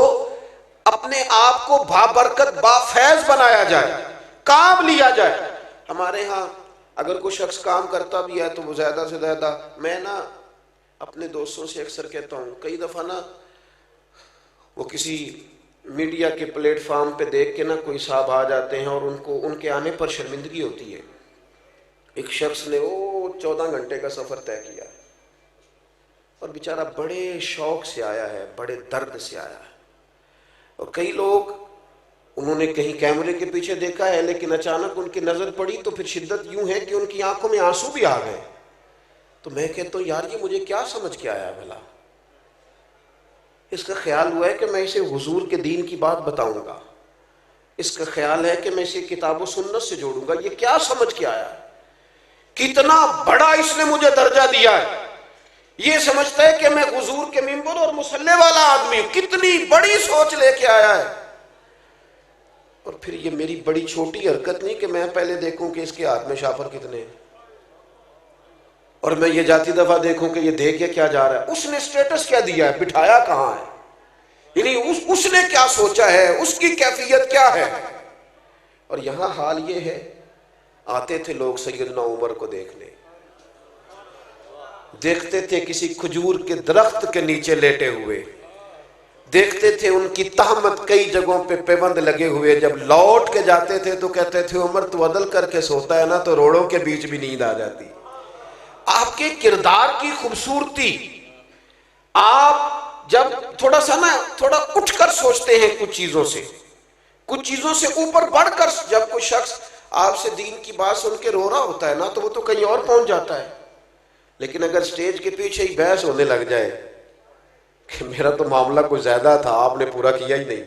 S2: اپنے آپ کو بابرکت بافیض بنایا جائے، کام لیا جائے۔ ہمارے ہاں اگر کوئی شخص کام کرتا بھی ہے تو وہ زیادہ سے زیادہ، میں نا اپنے دوستوں سے اکثر کہتا ہوں، کئی دفعہ نا وہ کسی میڈیا کے پلیٹ فارم پہ دیکھ کے نا کوئی صاحب آ جاتے ہیں اور ان کے آنے پر شرمندگی ہوتی ہے۔ ایک شخص نے وہ 14 گھنٹے کا سفر طے کیا اور بیچارہ بڑے شوق سے آیا ہے، بڑے درد سے آیا ہے. اور کئی لوگ انہوں نے کہیں کیمرے کے پیچھے دیکھا ہے، لیکن اچانک ان کی نظر پڑی تو پھر شدت یوں ہے کہ ان کی آنکھوں میں آنسو بھی آ گئے. تو میں کہتا ہوں یار یہ مجھے کیا سمجھ کے آیا بھلا؟ اس کا خیال ہوا ہے کہ میں اسے حضور کے دین کی بات بتاؤں گا، اس کا خیال ہے کہ میں اسے کتاب و سنت سے جوڑوں گا. یہ کیا سمجھ کے آیا؟ کتنا بڑا اس نے مجھے درجہ دیا ہے. یہ سمجھتا ہے کہ میں حضور کے منبر اور مصلی والا آدمی ہوں. کتنی بڑی سوچ لے کے آیا ہے. اور پھر یہ میری بڑی چھوٹی حرکت نہیں کہ میں پہلے دیکھوں کہ اس کے ہاتھ میں شافر کتنے ہیں، اور میں یہ جاتی دفعہ دیکھوں کہ یہ دے کے کیا جا رہا ہے، اس نے سٹیٹس کیا دیا ہے، بٹھایا کہاں ہے، یعنی اس نے کیا سوچا ہے، اس کی کیفیت کیا ہے. اور یہاں حال یہ ہے، آتے تھے لوگ سیدنا عمر کو دیکھنے، دیکھتے تھے کسی کھجور کے درخت کے نیچے لیٹے ہوئے، دیکھتے تھے ان کی تہمت کئی جگہوں پہ پیوند لگے ہوئے. جب لوٹ کے جاتے تھے تو کہتے تھے عمر تو عدل کر کے سوتا ہے نا تو روڑوں کے بیچ بھی نیند آ جاتی. آپ کے کردار کی خوبصورتی، آپ جب تھوڑا اٹھ کر سوچتے ہیں کچھ چیزوں سے اوپر بڑھ کر، جب کوئی شخص آپ سے دین کی بات سن کے رو رہا ہوتا ہے نا تو وہ تو کہیں اور پہنچ جاتا ہے. لیکن اگر سٹیج کے پیچھے ہی بحث ہونے لگ جائے کہ میرا تو معاملہ کچھ زیادہ تھا، آپ نے پورا کیا ہی نہیں،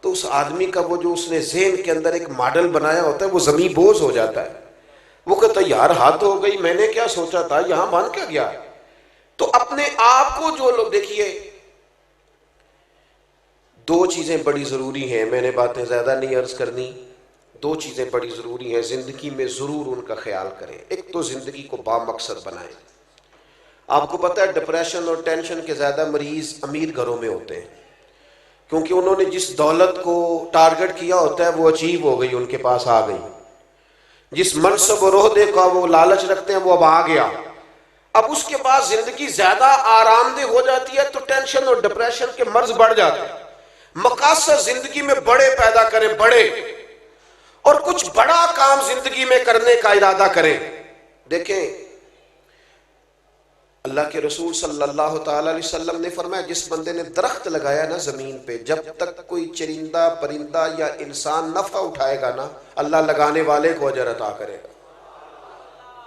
S2: تو اس آدمی کا وہ جو اس نے ذہن کے اندر ایک ماڈل بنایا ہوتا ہے وہ زمیں بوز ہو جاتا ہے. وہ کہتا ہے یار حد ہو گئی، میں نے کیا سوچا تھا، یہاں بن کیا گیا. تو اپنے آپ کو جو لوگ دیکھیے، دو چیزیں بڑی ضروری ہیں، میں نے باتیں زیادہ نہیں عرض کرنی. دو چیزیں بڑی ضروری ہیں زندگی میں، ضرور ان کا خیال کریں. ایک تو زندگی کو با مقصد بنائیں. آپ کو پتہ ہے ڈپریشن اور ٹینشن کے زیادہ مریض امیر گھروں میں ہوتے ہیں، کیونکہ انہوں نے جس دولت کو ٹارگٹ کیا ہوتا ہے وہ اچیو ہو گئی، ان کے پاس آ گئی. جس منصب اور عہدے کا وہ لالچ رکھتے ہیں وہ اب آ گیا. اب اس کے بعد زندگی زیادہ آرام دہ ہو جاتی ہے تو ٹینشن اور ڈپریشن کے مرض بڑھ جاتے ہیں. مقاصد زندگی میں بڑے پیدا کریں، بڑے، اور کچھ بڑا کام زندگی میں کرنے کا ارادہ کریں. دیکھیں اللہ کے رسول صلی اللہ تعالی علیہ وسلم نے فرمایا جس بندے نے درخت لگایا نا زمین پہ، جب تک کوئی چرندہ پرندہ یا انسان نفع اٹھائے گا نا اللہ لگانے والے کو اجر عطا کرے گا.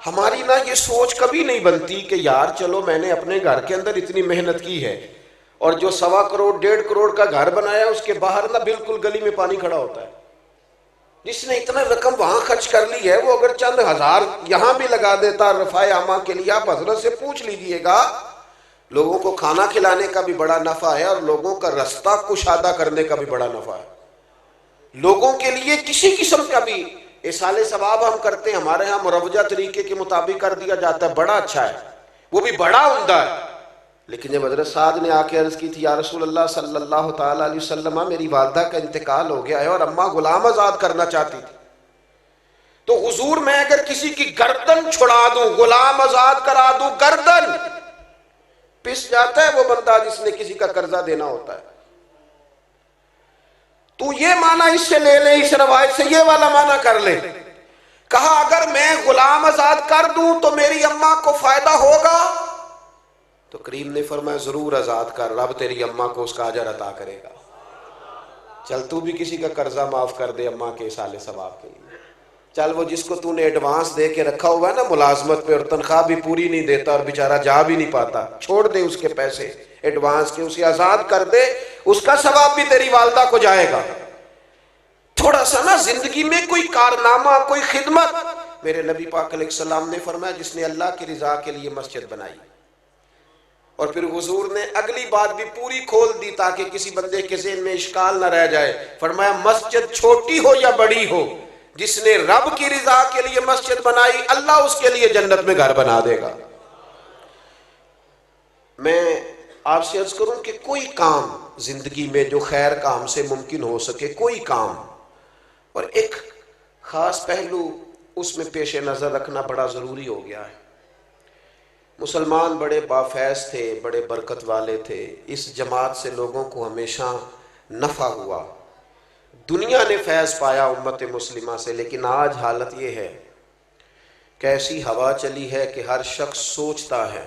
S2: ہماری نا یہ سوچ کبھی نہیں بنتی کہ یار چلو میں نے اپنے گھر کے اندر اتنی محنت کی ہے، اور جو 1.25 کروڑ 1.5 کروڑ کا گھر بنایا اس کے باہر نا بالکل گلی میں پانی کھڑا ہوتا ہے. جس نے اتنا رقم وہاں خرچ کر لی ہے وہ اگر چند ہزار یہاں بھی لگا دیتا رفع عامہ کے لیے، آپ حضرت سے پوچھ لیجئے گا، لوگوں کو کھانا کھلانے کا بھی بڑا نفع ہے اور لوگوں کا رستہ کشادہ کرنے کا بھی بڑا نفع ہے. لوگوں کے لیے کسی قسم کا بھی ایصال ثواب ہم کرتے ہیں، ہمارے ہاں مروجہ طریقے کے مطابق کر دیا جاتا ہے، بڑا اچھا ہے، وہ بھی بڑا عمدہ ہے. لیکن جب حضرت سعد نے آ کے عرض کی تھی یا رسول اللہ صلی اللہ تعالی علیہ وسلم میری والدہ کا انتقال ہو گیا ہے اور اماں غلام آزاد کرنا چاہتی تھی، تو حضور میں اگر کسی کی گردن چھڑا دوں، غلام آزاد کرا دوں، گردن پس جاتا ہے وہ بندہ جس نے کسی کا قرضہ دینا ہوتا ہے. تو یہ معنی اس سے لے لے، اس روایت سے یہ والا معنی کر لے. کہا اگر میں غلام آزاد کر دوں تو میری اماں کو فائدہ ہوگا؟ تو کریم نے فرمایا ضرور آزاد کر، رب تیری اماں کو اس کا اجر عطا کرے گا. چل تو بھی کسی کا قرضہ معاف کر دے اماں کے ایصال ثواب کے لیے. چل وہ جس کو تو نے ایڈوانس دے کے رکھا ہوا ہے نا ملازمت پہ اور تنخواہ بھی پوری نہیں دیتا اور بیچارہ جا بھی نہیں پاتا، چھوڑ دے اس کے پیسے ایڈوانس کے، اسے آزاد کر دے، اس کا ثواب بھی تیری والدہ کو جائے گا. تھوڑا سا نا زندگی میں کوئی کارنامہ، کوئی خدمت. میرے نبی پاک علیہ السلام نے فرمایا جس نے اللہ کی رضا کے لیے مسجد بنائی، اور پھر حضور نے اگلی بات بھی پوری کھول دی تاکہ کسی بندے کے ذہن میں اشکال نہ رہ جائے. فرمایا مسجد چھوٹی ہو یا بڑی ہو، جس نے رب کی رضا کے لیے مسجد بنائی اللہ اس کے لیے جنت میں گھر بنا دے گا. میں آپ سے عرض کروں کہ کوئی کام زندگی میں جو خیر کام سے ممکن ہو سکے، کوئی کام، اور ایک خاص پہلو اس میں پیش نظر رکھنا بڑا ضروری ہو گیا ہے. مسلمان بڑے بافیض تھے، بڑے برکت والے تھے، اس جماعت سے لوگوں کو ہمیشہ نفع ہوا، دنیا نے فیض پایا امت مسلمہ سے. لیکن آج حالت یہ ہے کہ ایسی ہوا چلی ہے کہ ہر شخص سوچتا ہے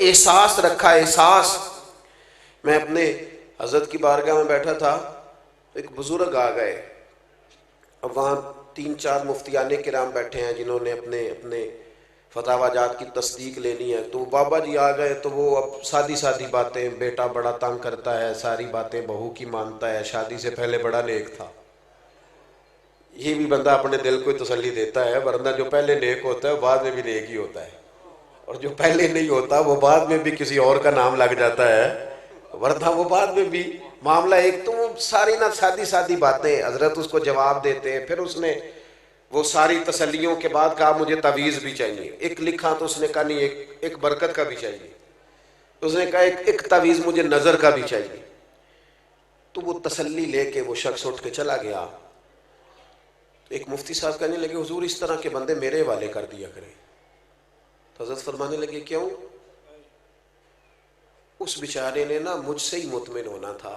S2: احساس رکھا، احساس۔ میں اپنے حضرت کی بارگاہ میں بیٹھا تھا، ایک بزرگ آ گئے، اب وہاں 3-4 مفتیان کرام بیٹھے ہیں جنہوں نے اپنے اپنے فتاوی جات کی تصدیق لینی ہے، تو بابا جی آ گئے تو وہ اب سادی سادی باتیں، بیٹا بڑا تنگ کرتا ہے، ساری باتیں بہو کی مانتا ہے، شادی سے پہلے بڑا نیک تھا۔ یہ بھی بندہ اپنے دل کو تسلی دیتا ہے، ورنہ جو پہلے نیک ہوتا ہے وہ بعد میں بھی نیک ہی ہوتا ہے، اور جو پہلے نہیں ہوتا وہ بعد میں بھی کسی اور کا نام لگ جاتا ہے، ورنہ وہ بعد میں بھی معاملہ ایک۔ تو وہ ساری نہ سادی سادی باتیں، حضرت اس کو جواب دیتے ہیں۔ پھر اس نے وہ ساری تسلیوں کے بعد کہا مجھے تعویذ بھی چاہیے۔ ایک لکھا تو اس نے کہا نہیں، ایک برکت کا بھی چاہیے۔ اس نے کہا ایک تعویذ مجھے نظر کا بھی چاہیے۔ تو وہ تسلی لے کے وہ شخص اٹھ کے چلا گیا۔ ایک مفتی صاحب کہنے لگے حضور اس طرح کے بندے میرے حوالے کر دیا کریں۔ تو حضرت فرمانے لگے کیوں؟ اس بیچارے نے نا مجھ سے ہی مطمئن ہونا تھا،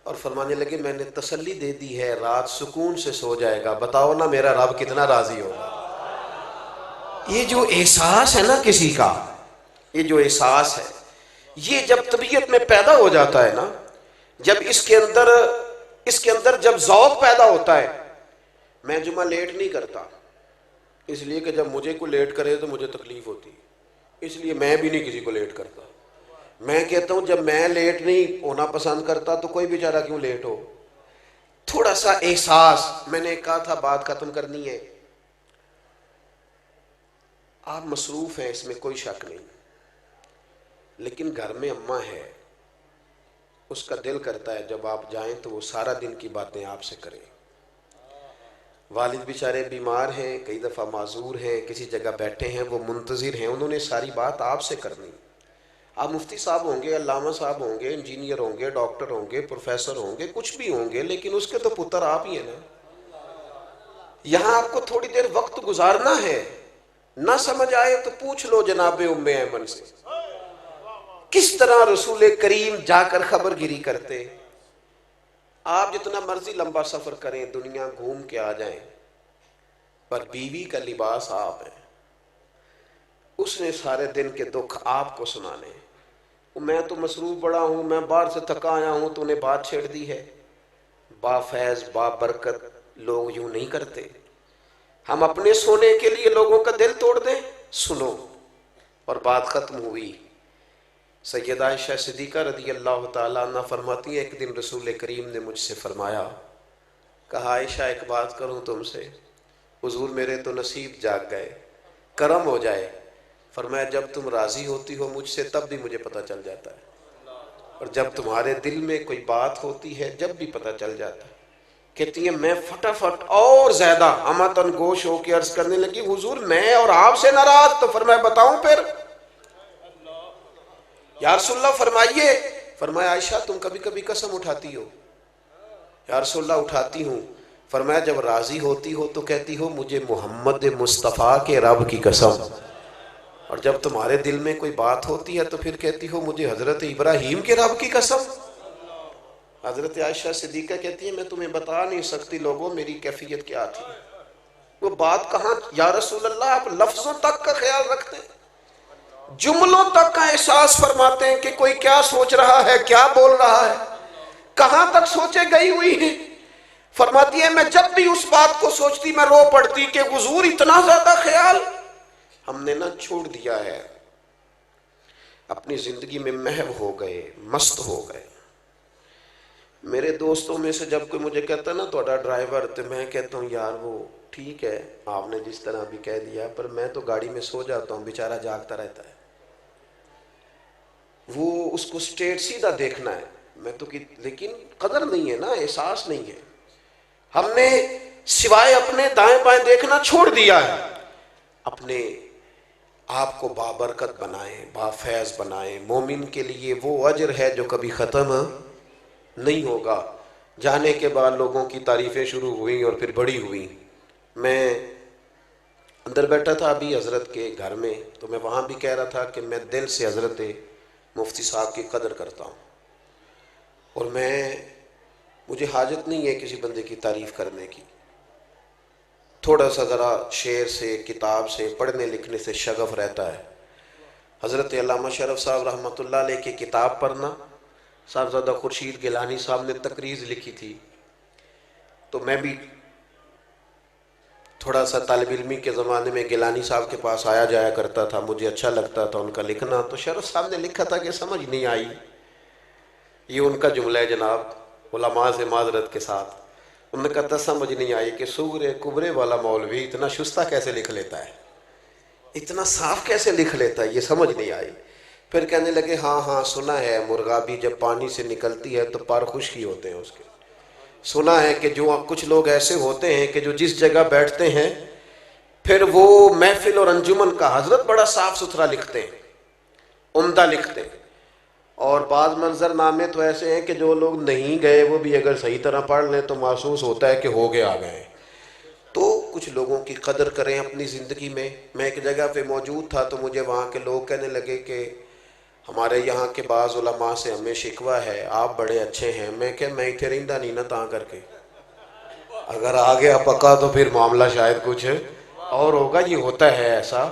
S2: اور فرمانے لگے میں نے تسلی دے دی ہے، رات سکون سے سو جائے گا، بتاؤ نا میرا رب کتنا راضی ہوگا۔ یہ جو احساس ہے نا کسی کا، یہ جو احساس ہے، یہ جب طبیعت میں پیدا ہو جاتا ہے نا، جب اس کے اندر جب ذوق پیدا ہوتا ہے۔ میں جمعہ لیٹ نہیں کرتا، اس لیے کہ جب مجھے کوئی لیٹ کرے تو مجھے تکلیف ہوتی ہے، اس لیے میں بھی نہیں کسی کو لیٹ کرتا۔ میں کہتا ہوں جب میں لیٹ نہیں ہونا پسند کرتا تو کوئی بیچارہ کیوں لیٹ ہو۔ تھوڑا سا احساس، میں نے کہا تھا بات ختم کرنی ہے، آپ مصروف ہیں اس میں کوئی شک نہیں، لیکن گھر میں اماں ہے، اس کا دل کرتا ہے جب آپ جائیں تو وہ سارا دن کی باتیں آپ سے کریں۔ والد بیچارے بیمار ہیں، کئی دفعہ معذور ہیں، کسی جگہ بیٹھے ہیں، وہ منتظر ہیں، انہوں نے ساری بات آپ سے کرنی۔ آپ مفتی صاحب ہوں گے، علامہ صاحب ہوں گے، انجینئر ہوں گے، ڈاکٹر ہوں گے، پروفیسر ہوں گے، کچھ بھی ہوں گے، لیکن اس کے تو پتر آپ ہی ہیں نا۔ یہاں آپ کو تھوڑی دیر وقت گزارنا ہے، نہ سمجھ آئے تو پوچھ لو جناب ام ایمن سے، کس طرح رسول کریم جا کر خبر گیری کرتے۔ آپ جتنا مرضی لمبا سفر کریں، دنیا گھوم کے آ جائیں، پر بیوی کا لباس آپ ہیں، اس نے سارے دن کے دکھ آپ کو سنانے۔ میں تو مصروف بڑا ہوں، میں باہر سے تھکا آیا ہوں، تو نے بات چھیڑ دی ہے۔ با فیض با برکت لوگ یوں نہیں کرتے۔ ہم اپنے سونے کے لیے لوگوں کا دل توڑ دیں؟ سنو، اور بات ختم ہوئی۔ سیدہ عائشہ صدیقہ رضی اللہ تعالیٰ عنہ فرماتی ہیں ایک دن رسول کریم نے مجھ سے فرمایا، کہا عائشہ ایک بات کروں تم سے؟ حضور میرے تو نصیب جاگ گئے، کرم ہو جائے۔ فرمایا جب تم راضی ہوتی ہو مجھ سے تب بھی مجھے پتہ چل جاتا ہے، اور جب تمہارے دل میں کوئی بات ہوتی ہے جب بھی پتہ چل جاتا ہے۔ کہتی ہیں میں فٹافٹ اور زیادہ امتن گوش ہو کے عرض کرنے لگی حضور میں اور آپ سے ناراض؟ تو فرمایا بتاؤں پھر؟ یا رسول اللہ فرمائیے۔ فرمایا عائشہ تم کبھی کبھی قسم اٹھاتی ہو؟ یا رسول اللہ اٹھاتی ہوں۔ فرمایا جب راضی ہوتی ہو تو کہتی ہو مجھے محمد مصطفیٰ کے رب کی قسم، اور جب تمہارے دل میں کوئی بات ہوتی ہے تو پھر کہتی ہو مجھے حضرت ابراہیم کے رب کی قسم۔ حضرت عائشہ صدیقہ کہتی ہے میں تمہیں بتا نہیں سکتی لوگوں میری کیفیت کیا تھی۔ وہ بات کہاں یا رسول اللہ آپ لفظوں تک کا خیال رکھتے ہیں، جملوں تک کا احساس فرماتے ہیں کہ کوئی کیا سوچ رہا ہے، کیا بول رہا ہے، کہاں تک سوچے گئی ہوئی ہیں۔ فرماتی ہے میں جب بھی اس بات کو سوچتی میں رو پڑتی کہ حضور اتنا زیادہ خیال ہم نے نہ چھوڑ دیا ہے، اپنی زندگی میں محو ہو گئے، مست ہو گئے۔ میرے دوستوں میں سے جب کوئی مجھے کہتا ہے نا تھوڑا ڈرائیور، تو میں کہتا ہوں یار وہ ٹھیک ہے آپ نے جس طرح بھی کہہ دیا، پر میں تو گاڑی میں سو جاتا ہوں، بیچارہ جاگتا رہتا ہے۔ وہ اس کو سٹیٹ سیدھا دیکھنا ہے، میں تو لیکن قدر نہیں ہے نا، احساس نہیں ہے۔ ہم نے سوائے اپنے دائیں بائیں دیکھنا چھوڑ دیا ہے۔ اپنے آپ کو بابرکت بنائیں، بافیض بنائیں۔ مومن کے لیے وہ اجر ہے جو کبھی ختم نہیں ہوگا۔ جانے کے بعد لوگوں کی تعریفیں شروع ہوئیں اور پھر بڑی ہوئیں۔ میں اندر بیٹھا تھا ابھی حضرت کے گھر میں، تو میں وہاں بھی کہہ رہا تھا کہ میں دل سے حضرت مفتی صاحب کی قدر کرتا ہوں، اور مجھے حاجت نہیں ہے کسی بندے کی تعریف کرنے کی۔ تھوڑا سا ذرا شعر سے کتاب سے پڑھنے لکھنے سے شغف رہتا ہے۔ حضرت علامہ شرف صاحب رحمۃ اللہ علیہ کی کتاب پڑھنا، صاحبزادہ خورشید گیلانی صاحب نے تقریض لکھی تھی، تو میں بھی تھوڑا سا طالب علمی کے زمانے میں گیلانی صاحب کے پاس آیا جایا کرتا تھا، مجھے اچھا لگتا تھا ان کا لکھنا۔ تو شرف صاحب نے لکھا تھا کہ سمجھ نہیں آئی، یہ ان کا جملہ ہے جناب علماء سے معذرت کے ساتھ، انہوں نے کہا تھا سمجھ نہیں آئی کہ سغرے کبرے والا مولوی اتنا شستہ کیسے لکھ لیتا ہے، اتنا صاف کیسے لکھ لیتا ہے، یہ سمجھ نہیں آئی۔ پھر کہنے لگے ہاں سنا ہے مرغابی جب پانی سے نکلتی ہے تو پر خشکی ہوتے ہیں اس کے، سنا ہے کہ جو کچھ لوگ ایسے ہوتے ہیں کہ جو جس جگہ بیٹھتے ہیں پھر وہ محفل اور انجمن کا حضرت بڑا صاف ستھرا لکھتے ہیں، عمدہ لکھتے ہیں، اور بعض منظر نامے تو ایسے ہیں کہ جو لوگ نہیں گئے وہ بھی اگر صحیح طرح پڑھ لیں تو محسوس ہوتا ہے کہ ہو گیا آ گئے۔ تو کچھ لوگوں کی قدر کریں اپنی زندگی میں۔ میں ایک جگہ پہ موجود تھا تو مجھے وہاں کے لوگ کہنے لگے کہ ہمارے یہاں کے بعض علماء سے ہمیں شکوہ ہے، آپ بڑے اچھے ہیں۔ میں کہ میں اتنے رہندہ نہیں نہ تاں کر کے، اگر آ گیا پکا تو پھر معاملہ شاید کچھ اور ہوگا۔ یہ ہوتا ہے ایسا،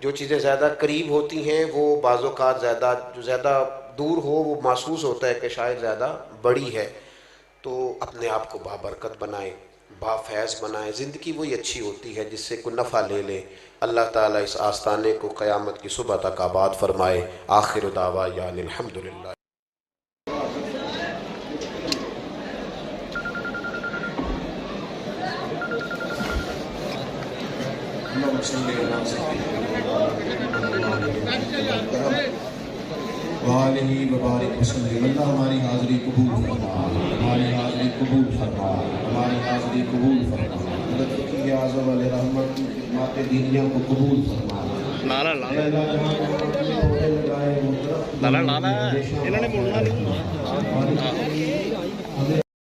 S2: جو چیزیں زیادہ قریب ہوتی ہیں وہ بعض اوقات زیادہ، جو زیادہ دور ہو وہ محسوس ہوتا ہے کہ شاید زیادہ بڑی ہے۔ تو اپنے آپ کو بابرکت بنائیں، بافیض بنائیں، زندگی وہی اچھی ہوتی ہے جس سے کوئی نفع لے لے۔ اللہ تعالیٰ اس آستانے کو قیامت کی صبح تک آباد فرمائے۔ آخر دعوانا الحمدللہ۔
S3: وآلہ وبارک وسلم۔ اللہ ہماری حاضری قبول فرما، ہماری حاضری قبول فرما، ہماری حاضری قبول فرما۔ حضرت فقیہ اعظم علیہ رحمت کی خدمات دینیہ کو قبول فرما۔ لالا انہوں نے بولنا نہیں۔